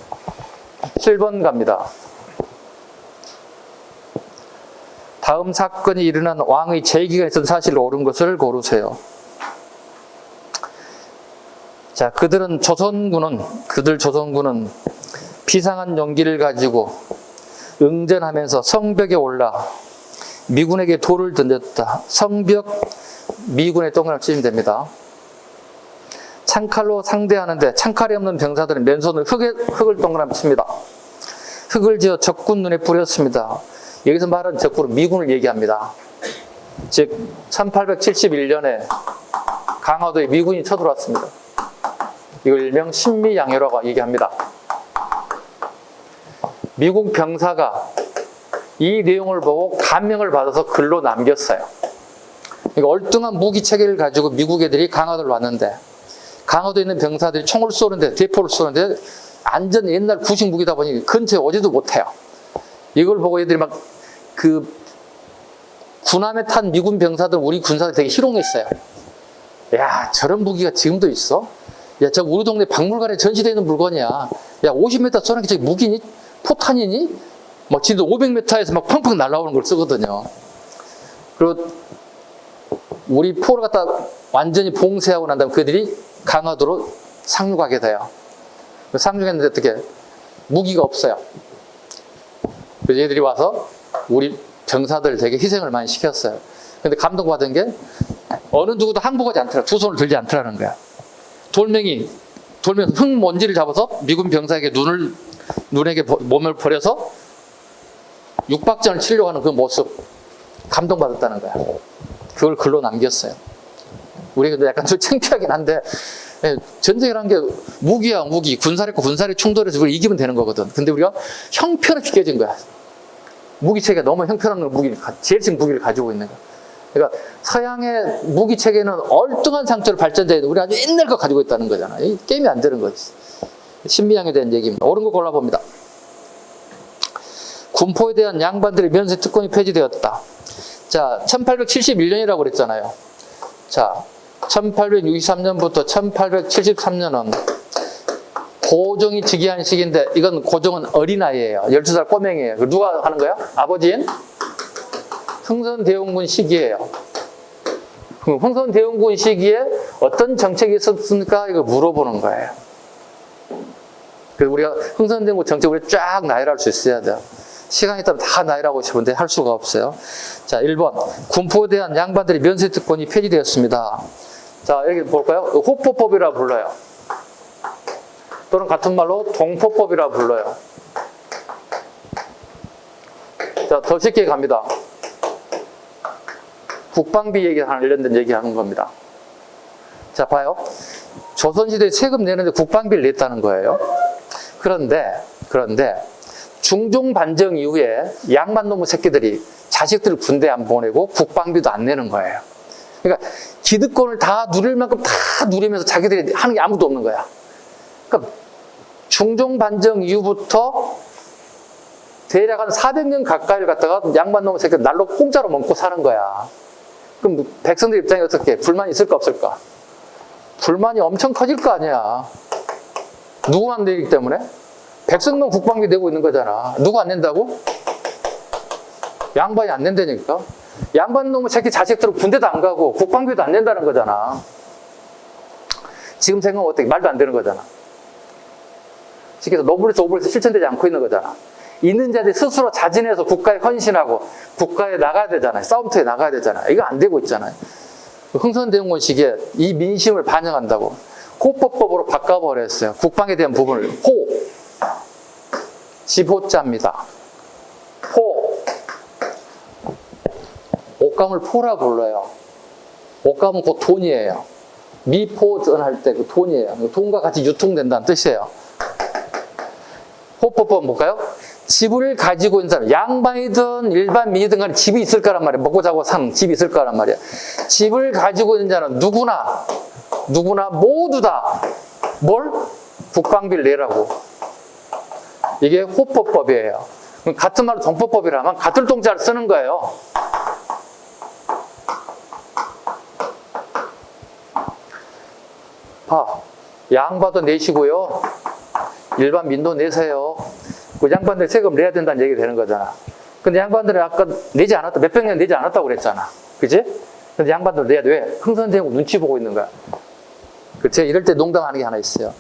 7번 갑니다. 다음 사건이 일어난 왕의 제기가 있었던 사실을 옳은 것을 고르세요. 자, 그들 조선군은 비상한 용기를 가지고 응전하면서 성벽에 올라 미군에게 돌을 던졌다. 성벽, 미군의 동그라미 치면 됩니다. 창칼로 상대하는데 창칼이 없는 병사들은 맨손으로 흙을 동그라미 칩니다. 흙을 지어 적군 눈에 뿌렸습니다. 여기서 말하는 적군은 미군을 얘기합니다. 즉 1871년에 강화도에 미군이 쳐들어왔습니다. 이걸 일명 신미양요라고 얘기합니다. 미국 병사가 이 내용을 보고 감명을 받아서 글로 남겼어요. 그러니까 얼뚱한 무기 체계를 가지고 미국 애들이 강화도를 왔는데 강화도에 있는 병사들이 총을 쏘는데 대포를 쏘는데 완전 옛날 구식 무기다 보니 근처에 오지도 못해요. 이걸 보고 애들이 막 그 군함에 탄 미군 병사들 우리 군사들 되게 희롱했어요. 야 저런 무기가 지금도 있어? 야 저 우리 동네 박물관에 전시되어 있는 물건이야. 야 50m 쏘는 게 저기 무기니? 포탄이니? 막 지도 500m에서 막 펑펑 날아오는 걸 쓰거든요. 그리고 우리 포를 갖다 완전히 봉쇄하고 난 다음에 그들이 강화도로 상륙하게 돼요. 상륙했는데 어떻게? 무기가 없어요. 그래서 얘들이 와서 우리 병사들 되게 희생을 많이 시켰어요. 근데 감동받은 게 어느 누구도 항복하지 않더라. 두 손을 들지 않더라는 거야. 돌멩이 흙먼지를 잡아서 미군 병사에게 눈에게 몸을 버려서 육박전을 치려고 하는 그 모습 감동받았다는 거야. 그걸 글로 남겼어요. 우리가 약간 좀 창피하긴 한데 전쟁이라는 게 무기야 무기, 군사력과 군사력 충돌해서 우리가 이기면 되는 거거든. 근데 우리가 형편없이 깨진 거야. 무기체계가 너무 형편없는 제일식 무기를 가지고 있는 거야. 그러니까 서양의 무기체계는 얼뚱한 상태로 발전되어 있는데 우리 아주 옛날 거 가지고 있다는 거잖아. 이 게임이 안 되는 거지. 신비양에 대한 얘기입니다. 옳은 거 골라봅니다. 군포에 대한 양반들의 면세 특권이 폐지되었다. 자, 1871년이라고 그랬잖아요. 자, 1863년부터 1873년은 고종이 즉위한 시기인데 이건 고종은 어린아이예요. 12살 꼬맹이에요. 누가 하는 거야? 아버지인 흥선대원군 시기예요. 흥선대원군 시기에 어떤 정책이 있었습니까? 이걸 물어보는 거예요. 그래서 우리가 흥선대원군 정책 우리 쫙 나열할 수 있어야 돼요. 시간이 있다면 다 나열하고 싶은데 할 수가 없어요. 자, 1번 군포에 대한 양반들의 면세특권이 폐지되었습니다. 자, 여기 볼까요? 호포법이라 불러요. 또는 같은 말로 동포법이라 불러요. 자, 더 쉽게 갑니다. 국방비 얘기 관련된 얘기하는 겁니다. 자, 봐요. 조선시대에 세금 내는데 국방비를 냈다는 거예요. 그런데 중종 반정 이후에 양반 놈의 새끼들이 자식들을 군대 안 보내고 국방비도 안 내는 거예요. 그러니까 기득권을 다 누릴 만큼 다 누리면서 자기들이 하는 게 아무도 없는 거야. 그러니까 중종 반정 이후부터 대략 한 400년 가까이를 갖다가 양반 놈의 새끼들 날로 공짜로 먹고 사는 거야. 그럼 백성들 입장에 어떻게 불만이 있을까 없을까? 불만이 엄청 커질 거 아니야. 누구만 내기 때문에? 백성만 국방비 내고 있는 거잖아. 누구 안 낸다고? 양반이 안 낸다니까. 양반 놈의 새끼 자식들은 군대도 안 가고 국방비도 안 낸다는 거잖아. 지금 생각하면 어떻게? 말도 안 되는 거잖아. 그래서 노블레스 오블레스 실천되지 않고 있는 거잖아. 있는 자들이 스스로 자진해서 국가에 헌신하고 국가에 나가야 되잖아요. 싸움터에 나가야 되잖아요. 이거 안 되고 있잖아요. 흥선대원군 시기에 이 민심을 반영한다고 호법법으로 바꿔버렸어요. 국방에 대한 부분을 호, 지호자입니다. 호, 옷감을 포라 불러요. 옷감은 곧 돈이에요. 미포전할 때 그 돈이에요. 돈과 같이 유통된다는 뜻이에요. 호법법은 뭘까요? 집을 가지고 있는 사람, 양반이든 일반민이든 간에 집이 있을 거란 말이야. 먹고 자고 산 집이 있을 거란 말이야. 집을 가지고 있는 자는 누구나 모두 다 뭘? 국방비를 내라고. 이게 호법법이에요. 같은 말로 동법법이라면 같은 동자를 쓰는 거예요. 양반도 내시고요. 일반 민도 내세요. 그 양반들 세금 내야 된다는 얘기가 되는 거잖아. 근데 양반들은 아까 내지 않았다. 몇백 년 내지 않았다고 그랬잖아. 그치? 근데 양반들 내야 돼. 왜? 흥선대원군 눈치 보고 있는 거야. 제가 이럴 때 농담하는 게 하나 있어요.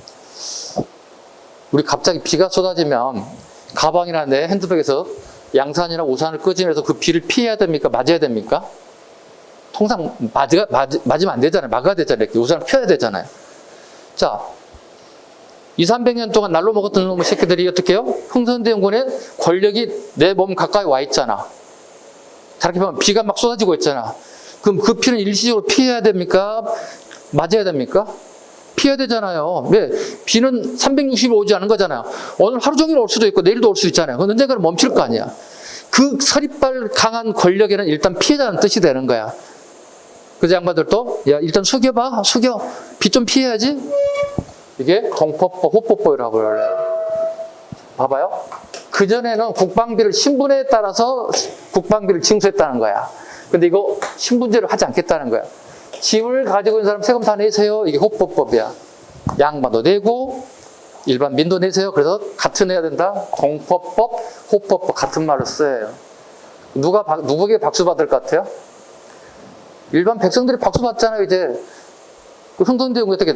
우리 갑자기 비가 쏟아지면 가방이나 내 핸드백에서 양산이나 우산을 끄집어내서 그 비를 피해야 됩니까? 맞아야 됩니까? 통상 맞으면 안 되잖아요. 막아야 되잖아요. 이렇게 우산을 펴야 되잖아요. 자, 200~300년 동안 날로 먹었던 놈의 새끼들이 어떻게 해요? 흥선대원군의 권력이 내 몸 가까이 와 있잖아. 다르게 보면 비가 막 쏟아지고 있잖아. 그럼 그 피는 일시적으로 피해야 됩니까? 맞아야 됩니까? 피해야 되잖아요. 왜? 비는 360일 오지 않은 거잖아요. 오늘 하루 종일 올 수도 있고 내일도 올 수 있잖아요. 그건 언젠가는 멈출 거 아니야. 그 서리빨 강한 권력에는 일단 피해자는 뜻이 되는 거야. 그 양반들도 야 일단 숙여봐. 숙여. 비 좀 피해야지. 이게 동포법, 호법법이라고 그래요. 봐봐요. 그전에는 국방비를 신분에 따라서 국방비를 징수했다는 거야. 근데 이거 신분제로 하지 않겠다는 거야. 집을 가지고 있는 사람 세금 다 내세요. 이게 호법법이야. 양반도 내고 일반 민도 내세요. 그래서 같은 해야 된다. 동포법, 호법법 같은 말을 써요. 누구에게 박수 받을 것 같아요? 일반 백성들이 박수 받잖아요. 이제 그 흥선대원군 어떻게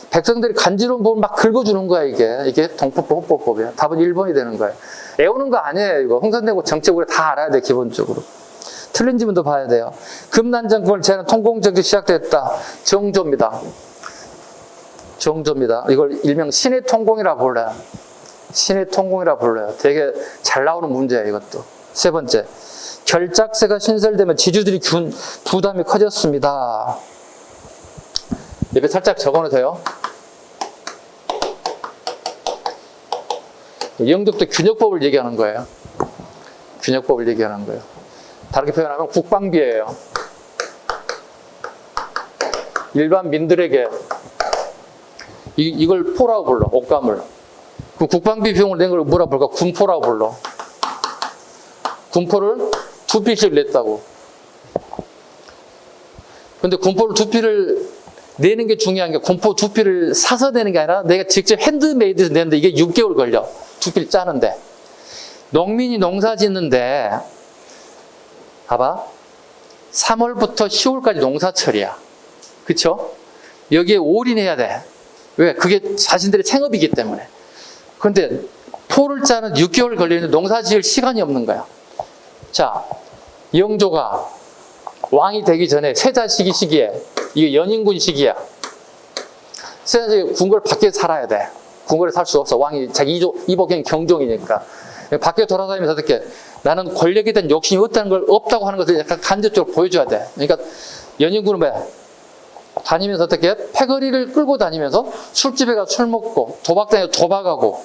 백성들이 간지러운 부분 막 긁어주는 거야. 이게 동포법, 호법법이야. 답은 1번이 되는 거야. 애우는 거 아니에요. 이거 흥선대원군 정책 우리 다 알아야 돼. 기본적으로. 틀린 지문도 봐야 돼요. 금난정권을 제하는 통공정치 시작됐다. 정조입니다. 정조입니다. 이걸 일명 신의 통공이라 불러요. 신의 통공이라 불러요. 되게 잘 나오는 문제예요. 이것도. 세 번째, 결작세가 신설되면 지주들이 부담이 커졌습니다. 옆에 살짝 적어놓으세요. 영덕도 균역법을 얘기하는 거예요. 균역법을 얘기하는 거예요. 다르게 표현하면 국방비예요. 일반 민들에게 이걸 포라고 불러. 옷감을. 그 국방비 비용을 낸 걸 뭐라고 부를까? 군포라고 불러. 군포를 2필씩 냈다고. 근데 군포를 2필을 내는 게 중요한 게 군포 2필을 사서 내는 게 아니라 내가 직접 핸드메이드에서 내는데 이게 6개월 걸려. 2필 짜는데. 농민이 농사 짓는데 봐봐. 3월부터 10월까지 농사철이야. 그쵸? 여기에 올인해야 돼. 왜? 그게 자신들의 생업이기 때문에. 그런데 포를 짜는 6개월 걸리는데 농사 지을 시간이 없는 거야. 자, 영조가 왕이 되기 전에 세자시기 시기에 이게 연인군 시기야. 세자시기 궁궐 밖에 살아야 돼. 궁궐에 살 수 없어. 왕이 자기 이복형 경종이니까. 밖에 돌아다니면서 어떻게 나는 권력에 대한 욕심이 없다고 하는 것을 약간 간접적으로 보여줘야 돼. 그러니까 연인군은 뭐야? 다니면서 어떻게 패거리를 끌고 다니면서 술집에 가서 술 먹고 도박장에 도박하고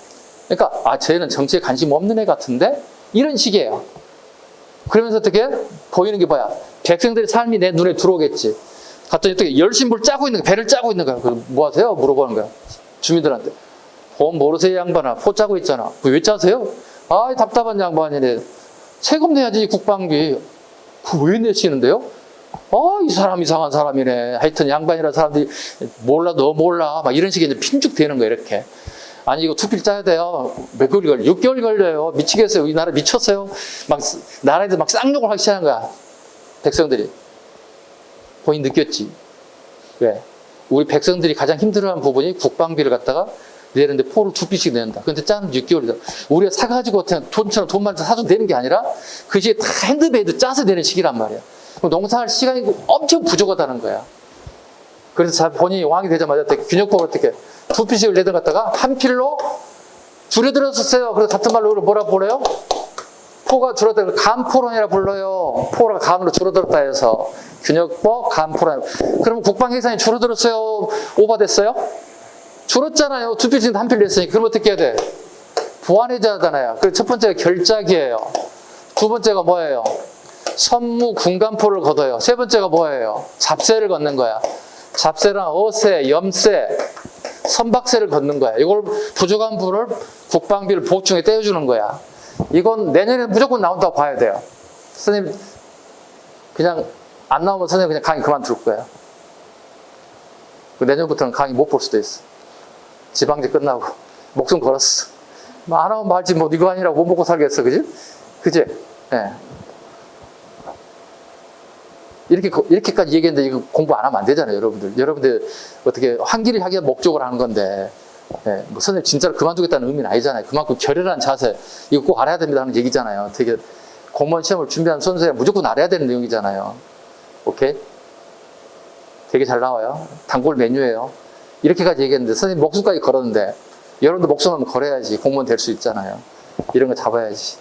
그러니까 쟤는 정치에 관심 없는 애 같은데? 이런 식이에요. 그러면서 어떻게 보이는 게 뭐야? 백성들의 삶이 내 눈에 들어오겠지. 갔더니 어떻게 열심불 짜고 있는 거야. 배를 짜고 있는 거야. 뭐 하세요? 물어보는 거야. 주민들한테. 모르세요 양반아. 포 짜고 있잖아. 왜 짜세요? 답답한 양반이네. 세금 내야지 국방비. 왜 내시는데요? 이 사람 이상한 사람이네. 하여튼 양반이라는 사람들이 몰라 너 몰라. 막 이런 식의 이제 핀죽되는 거야 이렇게. 아니 이거 2필 짜야 돼요. 몇 개월 걸려? 6개월 걸려요. 미치겠어요. 이 나라 미쳤어요. 막 나라에서 막 쌍욕을 하기 시작한 거야. 백성들이. 본인 느꼈지. 왜? 우리 백성들이 가장 힘들어하는 부분이 국방비를 갖다가 내는데 포를 2필씩 낸다. 근데 짜는 6개월이다. 우리가 사가지고 돈처럼 돈만 사서 내는 게 아니라 그 시기에 다 핸드메이드 짜서 내는 시기란 말이야. 농사할 시간이 엄청 부족하다는 거야. 그래서 본인이 왕이 되자마자 균역법을 어떻게 2필씩을 내던 갖다가 한 필로 줄여들었었어요. 그래서 같은 말로 뭐라 불러요? 포가 줄어들어 간포론이라 불러요. 포가 간으로 줄어들었다 해서 균역법 간포론. 그러면 국방 예산이 줄어들었어요? 오버됐어요? 줄었잖아요. 2필씩 한 필 냈으니까. 그럼 어떻게 해야 돼? 보완해줘야 하잖아요. 그래서 첫 번째가 결작이에요. 두 번째가 뭐예요? 선무 군간포를 걷어요. 세 번째가 뭐예요? 잡세를 걷는 거야. 잡세랑 어세, 염세, 선박세를 걷는 거야. 이걸 부족한 부를 국방비를 보충해 떼어주는 거야. 이건 내년에 무조건 나온다고 봐야 돼요. 선생님 그냥 안 나오면 선생님 그냥 강의 그만둘 거예요. 내년부터는 강의 못 볼 수도 있어. 지방제 끝나고 목숨 걸었어. 안 하면 말지 뭐 이거 아니라고 못 먹고 살겠어. 그지? 그지? 네. 이렇게까지 얘기했는데 이거 공부 안 하면 안 되잖아요, 여러분들. 여러분들 어떻게 환기를 하기 위한 목적으로 하는 건데, 뭐 선생님 진짜로 그만두겠다는 의미는 아니잖아요. 그만큼 결연한 자세, 이거 꼭 알아야 됩니다 하는 얘기잖아요. 되게 공무원 시험을 준비하는 선생님 무조건 알아야 되는 내용이잖아요. 오케이? 되게 잘 나와요. 단골 메뉴예요. 이렇게까지 얘기했는데 선생님 목숨까지 걸었는데 여러분도 목숨 한번 걸어야지 공무원 될 수 있잖아요. 이런 거 잡아야지.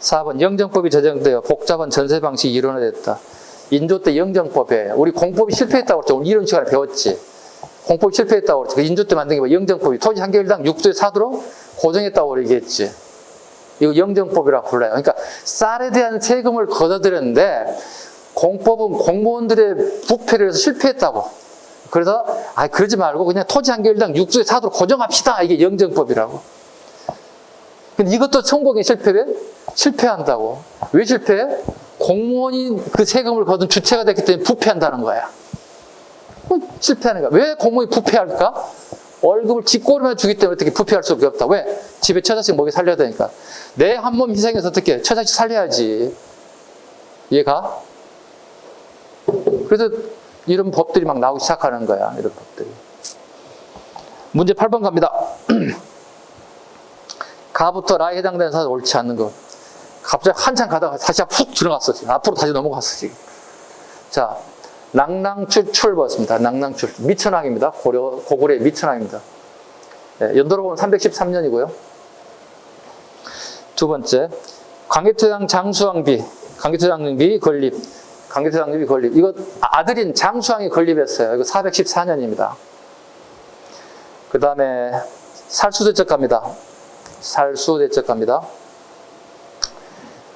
4번 영정법이 제정되어 복잡한 전세 방식이 일원화됐다. 인조 때 영정법에 우리 공법이 실패했다고 그랬죠. 오늘 이런 시간에 배웠지. 공법이 실패했다고 그랬죠. 그 인조 때 만든 게 뭐 영정법이 토지 한 개일당 6도의 4도로 고정했다고 얘기했지. 이거 영정법이라고 불러요. 그러니까 쌀에 대한 세금을 걷어들였는데 공법은 공무원들의 부패를 해서 실패했다고. 그래서 그러지 말고 그냥 토지 한 개일당 6도의 4도로 고정합시다. 이게 영정법이라고. 근데 이것도 성공에 실패해? 실패한다고. 왜 실패해? 공무원이 그 세금을 거둔 주체가 됐기 때문에 부패한다는 거야. 실패하는 거야. 왜 공무원이 부패할까? 월급을 쥐꼬리만 주기 때문에 어떻게 부패할 수가 없다. 왜? 집에 처자식 먹이 살려야 되니까. 내 한 몸 희생해서 어떻게 처자식 살려야지. 이해가? 그래서 이런 법들이 막 나오기 시작하는 거야. 이런 법들이. 문제 8번 갑니다. 가부터 라에 해당되는 사실 옳지 않는 거. 갑자기 한참 가다가 다시 푹 들어갔어. 지금. 앞으로 다시 넘어갔어. 지금. 자, 낭낭출 봤습니다. 낭낭출. 미천왕입니다. 고구려의 미천왕입니다. 네, 연도로 보면 313년이고요. 두 번째, 광개토양 장수왕비. 광개토양비 건립. 광개토양비 건립. 이거 아들인 장수왕이 건립했어요. 이거 414년입니다. 그 다음에 살수대첩 갑니다. 살수대첩 갑니다.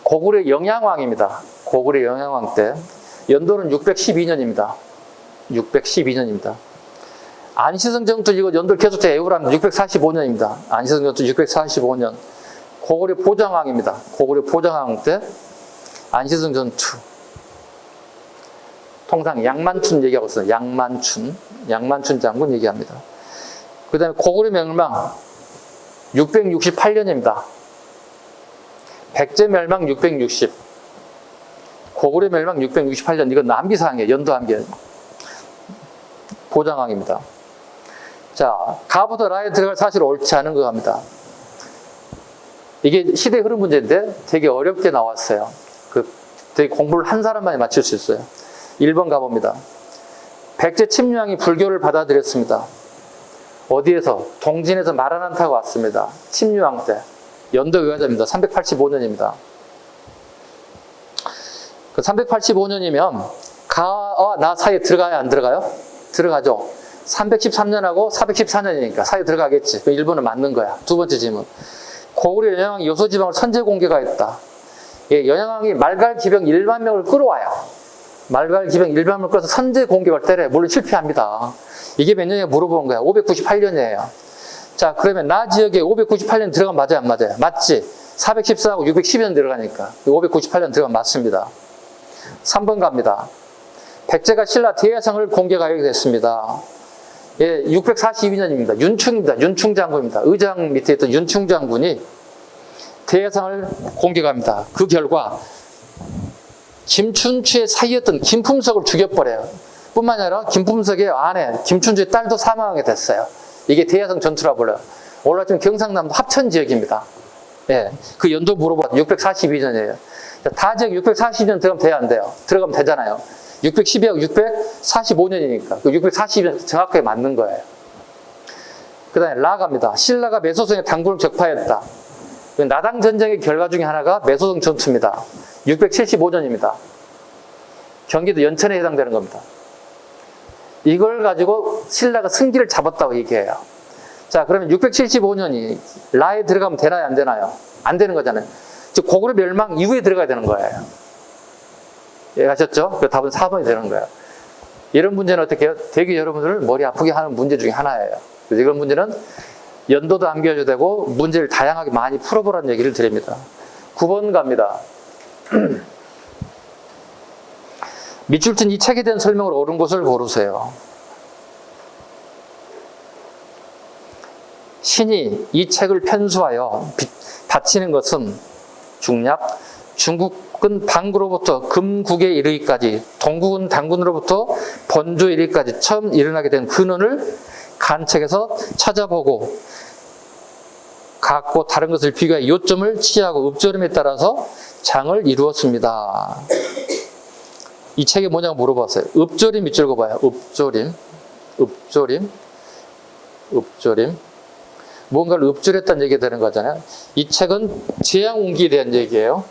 고구려 영양왕입니다. 고구려 영양왕 때. 연도는 612년입니다. 612년입니다. 안시성 정투 이거 연도를 계속 외우라면 645년입니다. 안시성 정투 645년. 고구려 보장왕입니다. 고구려 보장왕 때 안시성 전투. 통상 양만춘 얘기하고 있어요. 양만춘 장군 얘기합니다. 그 다음에 고구려 멸망 668년입니다. 백제 멸망 660. 고구려 멸망 668년. 이건 남기사항이에요. 연도 암기. 보장왕입니다. 자, 가부터 라에 들어갈 사실 옳지 않은 거 갑니다. 이게 시대 흐름 문제인데 되게 어렵게 나왔어요. 되게 공부를 한 사람만이 맞출 수 있어요. 1번 가봅니다. 백제 침략이 불교를 받아들였습니다. 어디에서? 동진에서 마라난타가 왔습니다. 침략 때. 연도 외화자입니다. 385년입니다. 그 385년이면 가와 나 사이에 들어가야 안 들어가요? 들어가죠. 313년하고 414년이니까 사이에 들어가겠지. 그 1번은 맞는 거야. 두 번째 질문. 고구려 연양왕이 요소지방을 선제 공개가 했다. 예, 연양왕이 말갈기병 1만 명을 끌어와요. 말갈기병 1만 명을 끌어서 선제 공개할 때래. 물론 실패합니다. 이게 몇 년에 물어본 거야. 598년이에요. 자, 그러면 나 지역에 598년 들어가면 맞아요, 안 맞아요? 맞지? 414하고 612년 들어가니까 598년 들어가면 맞습니다. 3번 갑니다. 백제가 신라 대야성을 공개하게 됐습니다. 예, 642년입니다. 윤충입니다. 윤충 장군입니다. 의장 밑에 있던 윤충 장군이 대야성을 공개합니다. 그 결과 김춘추의 사이였던 김품석을 죽여버려요. 뿐만 아니라 김품석의 아내 김춘추의 딸도 사망하게 됐어요. 이게 대야성 전투라 불러요. 오늘 지금 경상남도 합천 지역입니다. 예, 그 연도 물어봐. 642년이에요. 다 지역 642년 들어가면 돼야 안 돼요? 들어가면 되잖아요. 612하고 645년이니까. 그 642년 정확하게 맞는 거예요. 그 다음에 라 갑니다. 신라가 매소성의 당군을 격파했다. 나당 전쟁의 결과 중에 하나가 매소성 전투입니다. 675년입니다. 경기도 연천에 해당되는 겁니다. 이걸 가지고 신라가 승기를 잡았다고 얘기해요. 자, 그러면 675년이 라에 들어가면 되나요, 안 되나요? 안 되는 거잖아요. 즉 고구려 멸망 이후에 들어가야 되는 거예요. 이해하셨죠? 그 답은 4번이 되는 거예요. 이런 문제는 어떻게 해요? 되게 여러분들을 머리 아프게 하는 문제 중에 하나예요. 그래서 이런 문제는 연도도 암기해줘야 되고 문제를 다양하게 많이 풀어보라는 얘기를 드립니다. 9번 갑니다. 밑줄 이 책에 대한 설명을 옳은 것을 고르세요. 신이 이 책을 편수하여 바치는 것은 중략, 중국은 방구로부터 금국에 이르기까지, 동국은 당군으로부터 번조에 이르기까지 처음 일어나게 된 근원을 간책에서 찾아보고 갖고 다른 것을 비교해 요점을 취하고 읍조림에 따라서 장을 이루었습니다. 이 책이 뭐냐고 물어봤어요. 읍조림 밑줄 그어봐요. 읍조림. 읍조림. 무언가를 읍조렸다는 얘기가 되는 거잖아요. 이 책은 재앙운기에 대한 얘기예요.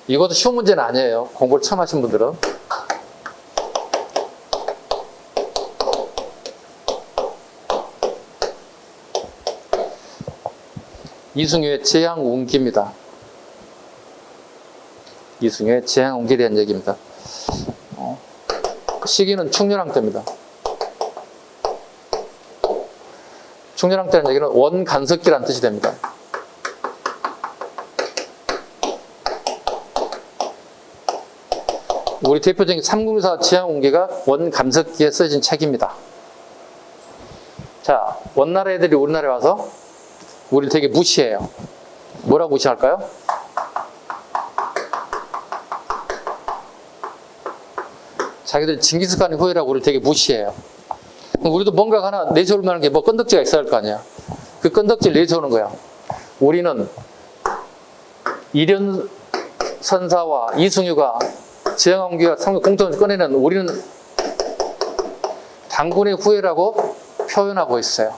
이것도 쉬운 문제는 아니에요. 공부를 처음 하신 분들은. 이승효의 재앙운기입니다. 이승효의 재앙운기에 대한 얘기입니다. 시기는 충렬왕 때입니다. 충렬왕 때라는 얘기는 원간섭기라는 뜻이 됩니다. 우리 대표적인 삼국유사 재앙운기가 원간섭기에 써진 책입니다. 자, 원나라 애들이 우리나라에 와서 우리를 되게 무시해요. 뭐라고 무시할까요? 자기들 징기스칸의 후예라고 우리를 되게 무시해요. 우리도 뭔가 하나 내세울 만한 게 뭐 건덕지가 있어야 할 거 아니야. 그 건덕지를 내세우는 거야. 우리는 이련선사와 이승유가 재앙운기와 삼국 공통을 꺼내는 우리는 당군의 후예라고 표현하고 있어요.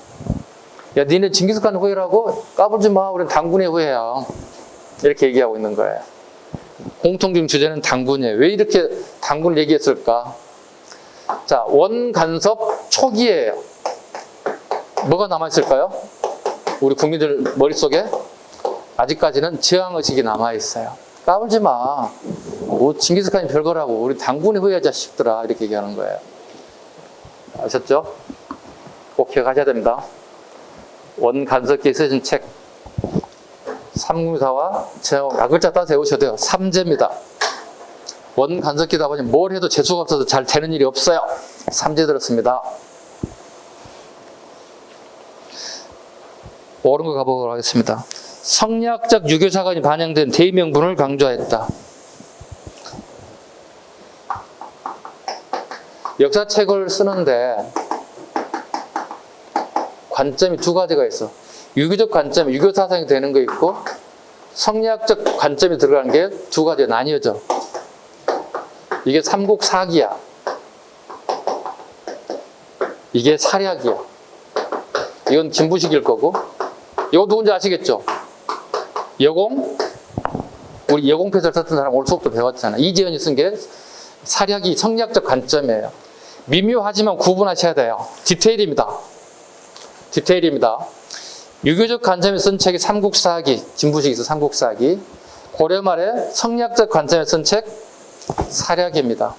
야, 니네 징기스칸 후예라고? 까불지 마. 우리는 당군의 후예야. 이렇게 얘기하고 있는 거예요. 공통적인 주제는 당군이에요. 왜 이렇게 당군을 얘기했을까? 자, 원간섭 초기예요. 뭐가 남아있을까요? 우리 국민들 머릿속에 아직까지는 저항의식이 남아있어요. 까불지 마. 뭐 징기스칸이 별거라고. 우리 당군의 후예 자식들아. 이렇게 얘기하는 거예요. 아셨죠? 꼭 기억하셔야 됩니다. 원간섭기에 쓰신 책 삼국유사와 글자 따서 외우셔도 돼요. 삼재입니다. 원간섭기다 보니 뭘 해도 재수가 없어서 잘 되는 일이 없어요. 삼재 들었습니다. 옳은 거 가보도록 하겠습니다. 성리학적 유교사관이 반영된 대의명분을 강조했다. 역사책을 쓰는데 관점이 두 가지가 있어. 유교적 관점, 유교 사상이 되는 거 있고 성리학적 관점이 들어가는 게 두 가지가 나뉘어져. 이게 삼국사기야. 이게 사략이야. 이건 김부식일 거고. 이거 누군지 아시겠죠? 여공? 우리 여공패설 썼던 사람 오늘 수업도 배웠잖아. 이재현이 쓴 게 사략이 성리학적 관점이에요. 미묘하지만 구분하셔야 돼요. 디테일입니다. 유교적 관점에 쓴 책이 삼국사기, 김부식이 써 삼국사기. 고려 말에 성리학적 관점에 쓴 책 사략입니다.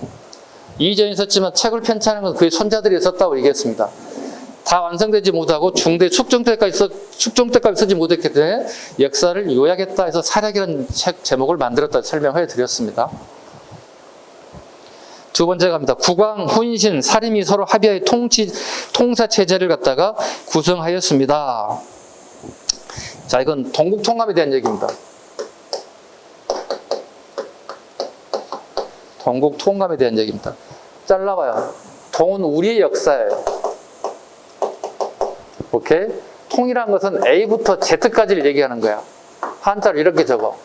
이전에 썼지만 책을 편찬한 건 그의 손자들이 썼다고 얘기했습니다. 다 완성되지 못하고 중대 숙종 때까지 쓰지 못했기 때문에 역사를 요약했다 해서 사략이라는 책 제목을 만들었다 설명해 드렸습니다. 두 번째 갑니다. 국왕, 훈신, 사림이 서로 합의하여 통사체제를 갖다가 구성하였습니다. 자, 이건 동국통감에 대한 얘기입니다. 동국통감에 대한 얘기입니다. 잘라봐요. 동은 우리의 역사예요. 오케이? 통이란 것은 A부터 Z까지를 얘기하는 거야. 한자로 이렇게 적어.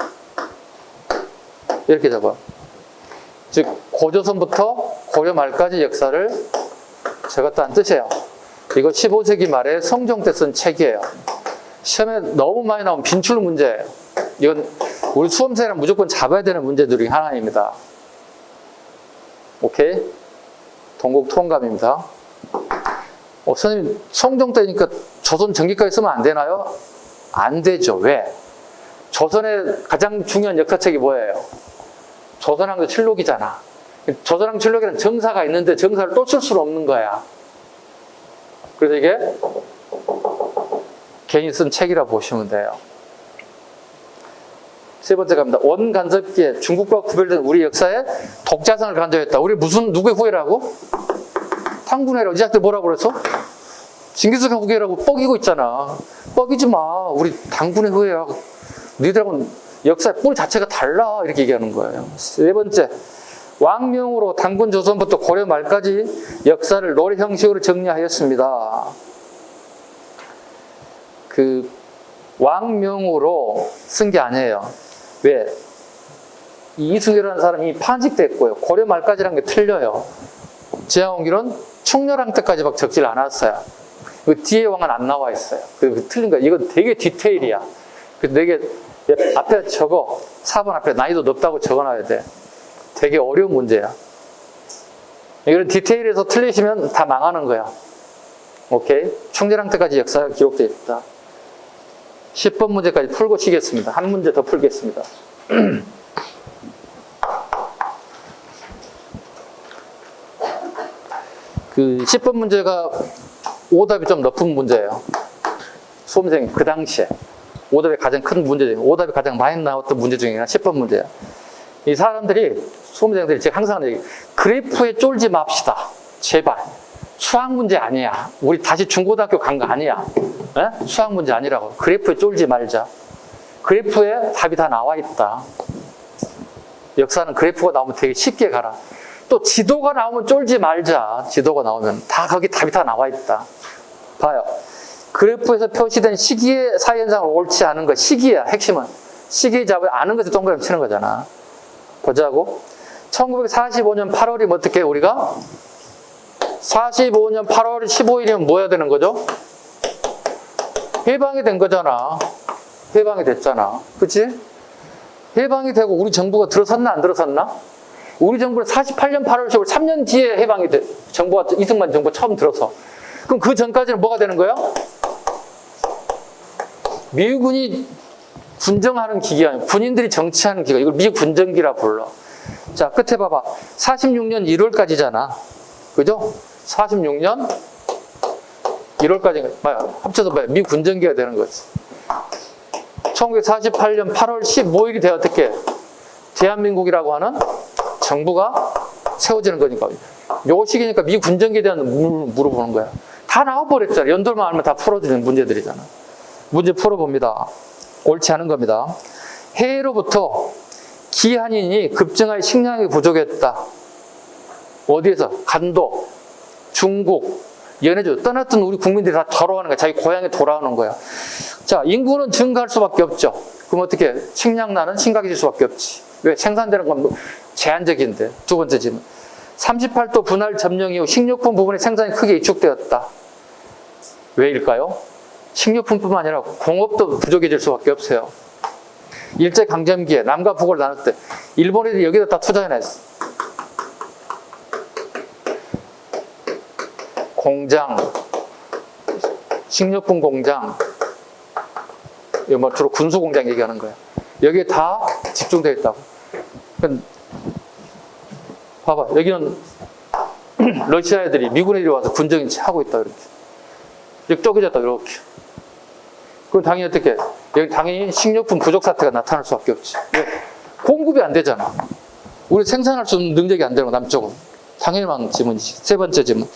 이렇게 적어. 즉 고조선부터 고려 말까지 역사를 적었다는 뜻이에요. 이거 15세기 말에 성종 때 쓴 책이에요. 시험에 너무 많이 나온 빈출 문제예요. 이건 우리 수험생이랑 무조건 잡아야 되는 문제들 중에 하나입니다. 오케이? 동국통감입니다. 선생님, 성종 때니까 조선 전기까지 쓰면 안 되나요? 안 되죠. 왜? 조선의 가장 중요한 역사책이 뭐예요? 조선왕조실록이잖아. 조선왕조실록에는 정사가 있는데 정사를 또 쓸 수는 없는 거야. 그래서 이게 괜히 쓴 책이라 보시면 돼요. 세 번째 갑니다. 원간섭기에 중국과 구별된 우리 역사에 독자성을 강조했다. 우리 누구의 후예라고? 당군이라고. 이 자들 뭐라고 그랬어? 징기스칸 후예라고 뻐기고 있잖아. 뻐기지 마. 우리 당군의 후예야. 너희들하고는 역사의 뿔 자체가 달라. 이렇게 얘기하는 거예요. 세 번째, 왕명으로 당군 조선부터 고려 말까지 역사를 노래 형식으로 정리하였습니다. 그 왕명으로 쓴 게 아니에요. 왜? 이승이라는 사람이 판직됐고요. 고려 말까지라는 게 틀려요. 제왕홍길은 충렬왕 때까지밖에 적지를 않았어요. 그 뒤에 왕은 안 나와 있어요. 그 틀린 거야. 이거 되게 디테일이야. 그 되게 앞에 적어. 4번 앞에 난이도 높다고 적어놔야 돼. 되게 어려운 문제야. 이런 디테일에서 틀리시면 다 망하는 거야. 오케이? 충렬왕 때까지 역사가 기록되어 있다. 10번 문제까지 풀고 쉬겠습니다. 한 문제 더 풀겠습니다. 그 10번 문제가 오답이 좀 높은 문제예요. 수험생 그 당시에 오답이 가장 큰 문제 중에, 오답이 가장 많이 나왔던 문제 중에 하나 10번 문제야. 이 사람들이, 수험생들이 제가 항상 얘기, 그래프에 쫄지 맙시다. 제발. 수학 문제 아니야. 우리 다시 중고등학교 간 거 아니야. 에? 수학 문제 아니라고. 그래프에 쫄지 말자. 그래프에 답이 다 나와 있다. 역사는 그래프가 나오면 되게 쉽게 가라. 또 지도가 나오면 쫄지 말자. 지도가 나오면 다 거기 답이 다 나와 있다. 봐요. 그래프에서 표시된 시기의 사이현상을 옳지 않은 거, 시기야. 핵심은 시기 잡을 아는 것에 동그라미 치는 거잖아. 보자고. 1945년 8월이면 어떻게 우리가 45년 8월 15일이면 뭐 해야 되는 거죠? 해방이 된 거잖아. 해방이 됐잖아. 그치? 해방이 되고 우리 정부가 들어섰나 안 들어섰나? 우리 정부는 48년 8월 15일 3년 뒤에 해방이 돼. 정부가, 이승만 정부가 처음 들어서. 그럼 그 전까지는 뭐가 되는 거예요? 미군이 군정하는 기기가 아니고 군인들이 정치하는 기기가, 이걸 미군정기라 불러. 자, 끝에 봐봐. 46년 1월까지잖아. 그죠? 46년 1월까지 합쳐서 봐요. 미군정기가 되는 거지. 1948년 8월 15일이 돼야 어떻게? 대한민국이라고 하는 정부가 세워지는 거니까. 요 시기니까 미군정기에 대한 물어보는 거야. 다 나와버렸잖아. 연도만 알면 다 풀어지는 문제들이잖아. 문제 풀어봅니다. 옳지 않은 겁니다. 해로부터 기한인이 급증하여 식량이 부족했다. 어디에서? 간도, 중국, 연해주 떠났던 우리 국민들이 다 돌아가는 거야. 자기 고향에 돌아오는 거야. 자, 인구는 증가할 수밖에 없죠. 그럼 어떻게? 식량난은 심각해질 수밖에 없지. 왜? 생산되는 건 제한적인데. 두 번째 질문. 38도 분할 점령 이후 식료품 부분의 생산이 크게 위축되었다. 왜일까요? 식료품뿐만 아니라 공업도 부족해질 수밖에 없어요. 일제강점기에 남과 북을 나눌 때 일본애들이 여기다 다 투자해놨어. 공장, 식료품 공장, 뭐 주로 군수공장 얘기하는 거야. 여기에 다 집중되어 있다고. 봐봐, 여기는 러시아 애들이, 미군 애들이 와서 군정인 하고 있다, 이렇게. 이렇게 쪼개졌다, 이렇게. 그럼 당연히 어떻게? 여기 당연히 식료품 부족 사태가 나타날 수밖에 없지. 왜? 공급이 안 되잖아. 우리 생산할 수 있는 능력이 안 되는 거, 남쪽은. 당연한 질문이지. 세 번째 질문.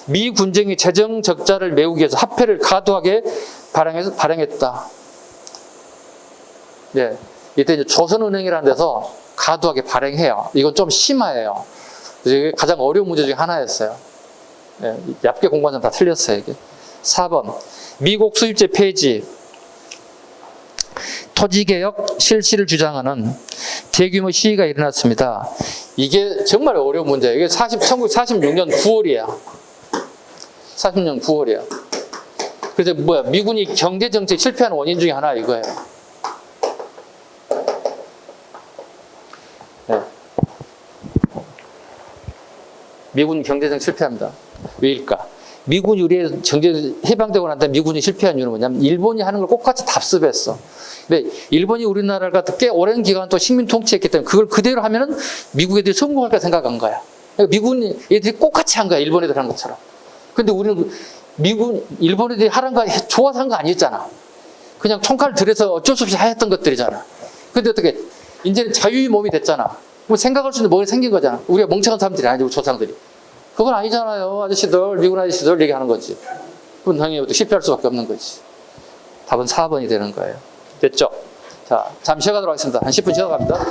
미 군정이 재정 적자를 메우기 위해서 화폐를 과도하게 발행했다. 예. 이때 이제 조선은행이라는 데서 과도하게 발행해요. 이건 좀 심해요. 이게 가장 어려운 문제 중에 하나였어요. 예. 얇게 공부하면 다 틀렸어요, 이게. 4번. 미국 수입제 폐지. 토지개혁 실시를 주장하는 대규모 시위가 일어났습니다. 이게 정말 어려운 문제예요. 이게 1946년 9월이야. 40년 9월이야. 그래서 뭐야? 미군이 경제정책 실패한 원인 중에 하나 이거예요. 네. 미군 경제정책 실패합니다. 왜일까? 미군이 우리의 경제 해방되고 난 다음에 미군이 실패한 이유는 뭐냐면 일본이 하는 걸 똑같이 답습했어. 근데 일본이 우리나라를 갖다 꽤 오랜 기간 또 식민 통치했기 때문에 그걸 그대로 하면은 미국 애들이 성공할까 생각한 거야. 그러니까 미군 애들이 똑같이 한 거야. 일본 애들 한 것처럼. 근데 우리는 일본 애들이 하는 거 좋아서 한 거 아니었잖아. 그냥 총칼 들여서 어쩔 수 없이 하였던 것들이잖아. 근데 어떻게 이제는 자유의 몸이 됐잖아. 뭐 생각할 수 있는 머리 생긴 거잖아. 우리가 멍청한 사람들이 아니지, 우리 조상들이. 그건 아니잖아요. 아저씨들, 미군 아저씨들 얘기하는 거지. 그건 당연히 실패할 수밖에 없는 거지. 답은 4번이 되는 거예요. 됐죠? 자, 잠시 쉬어가도록 하겠습니다. 한 10분 쉬어갑니다.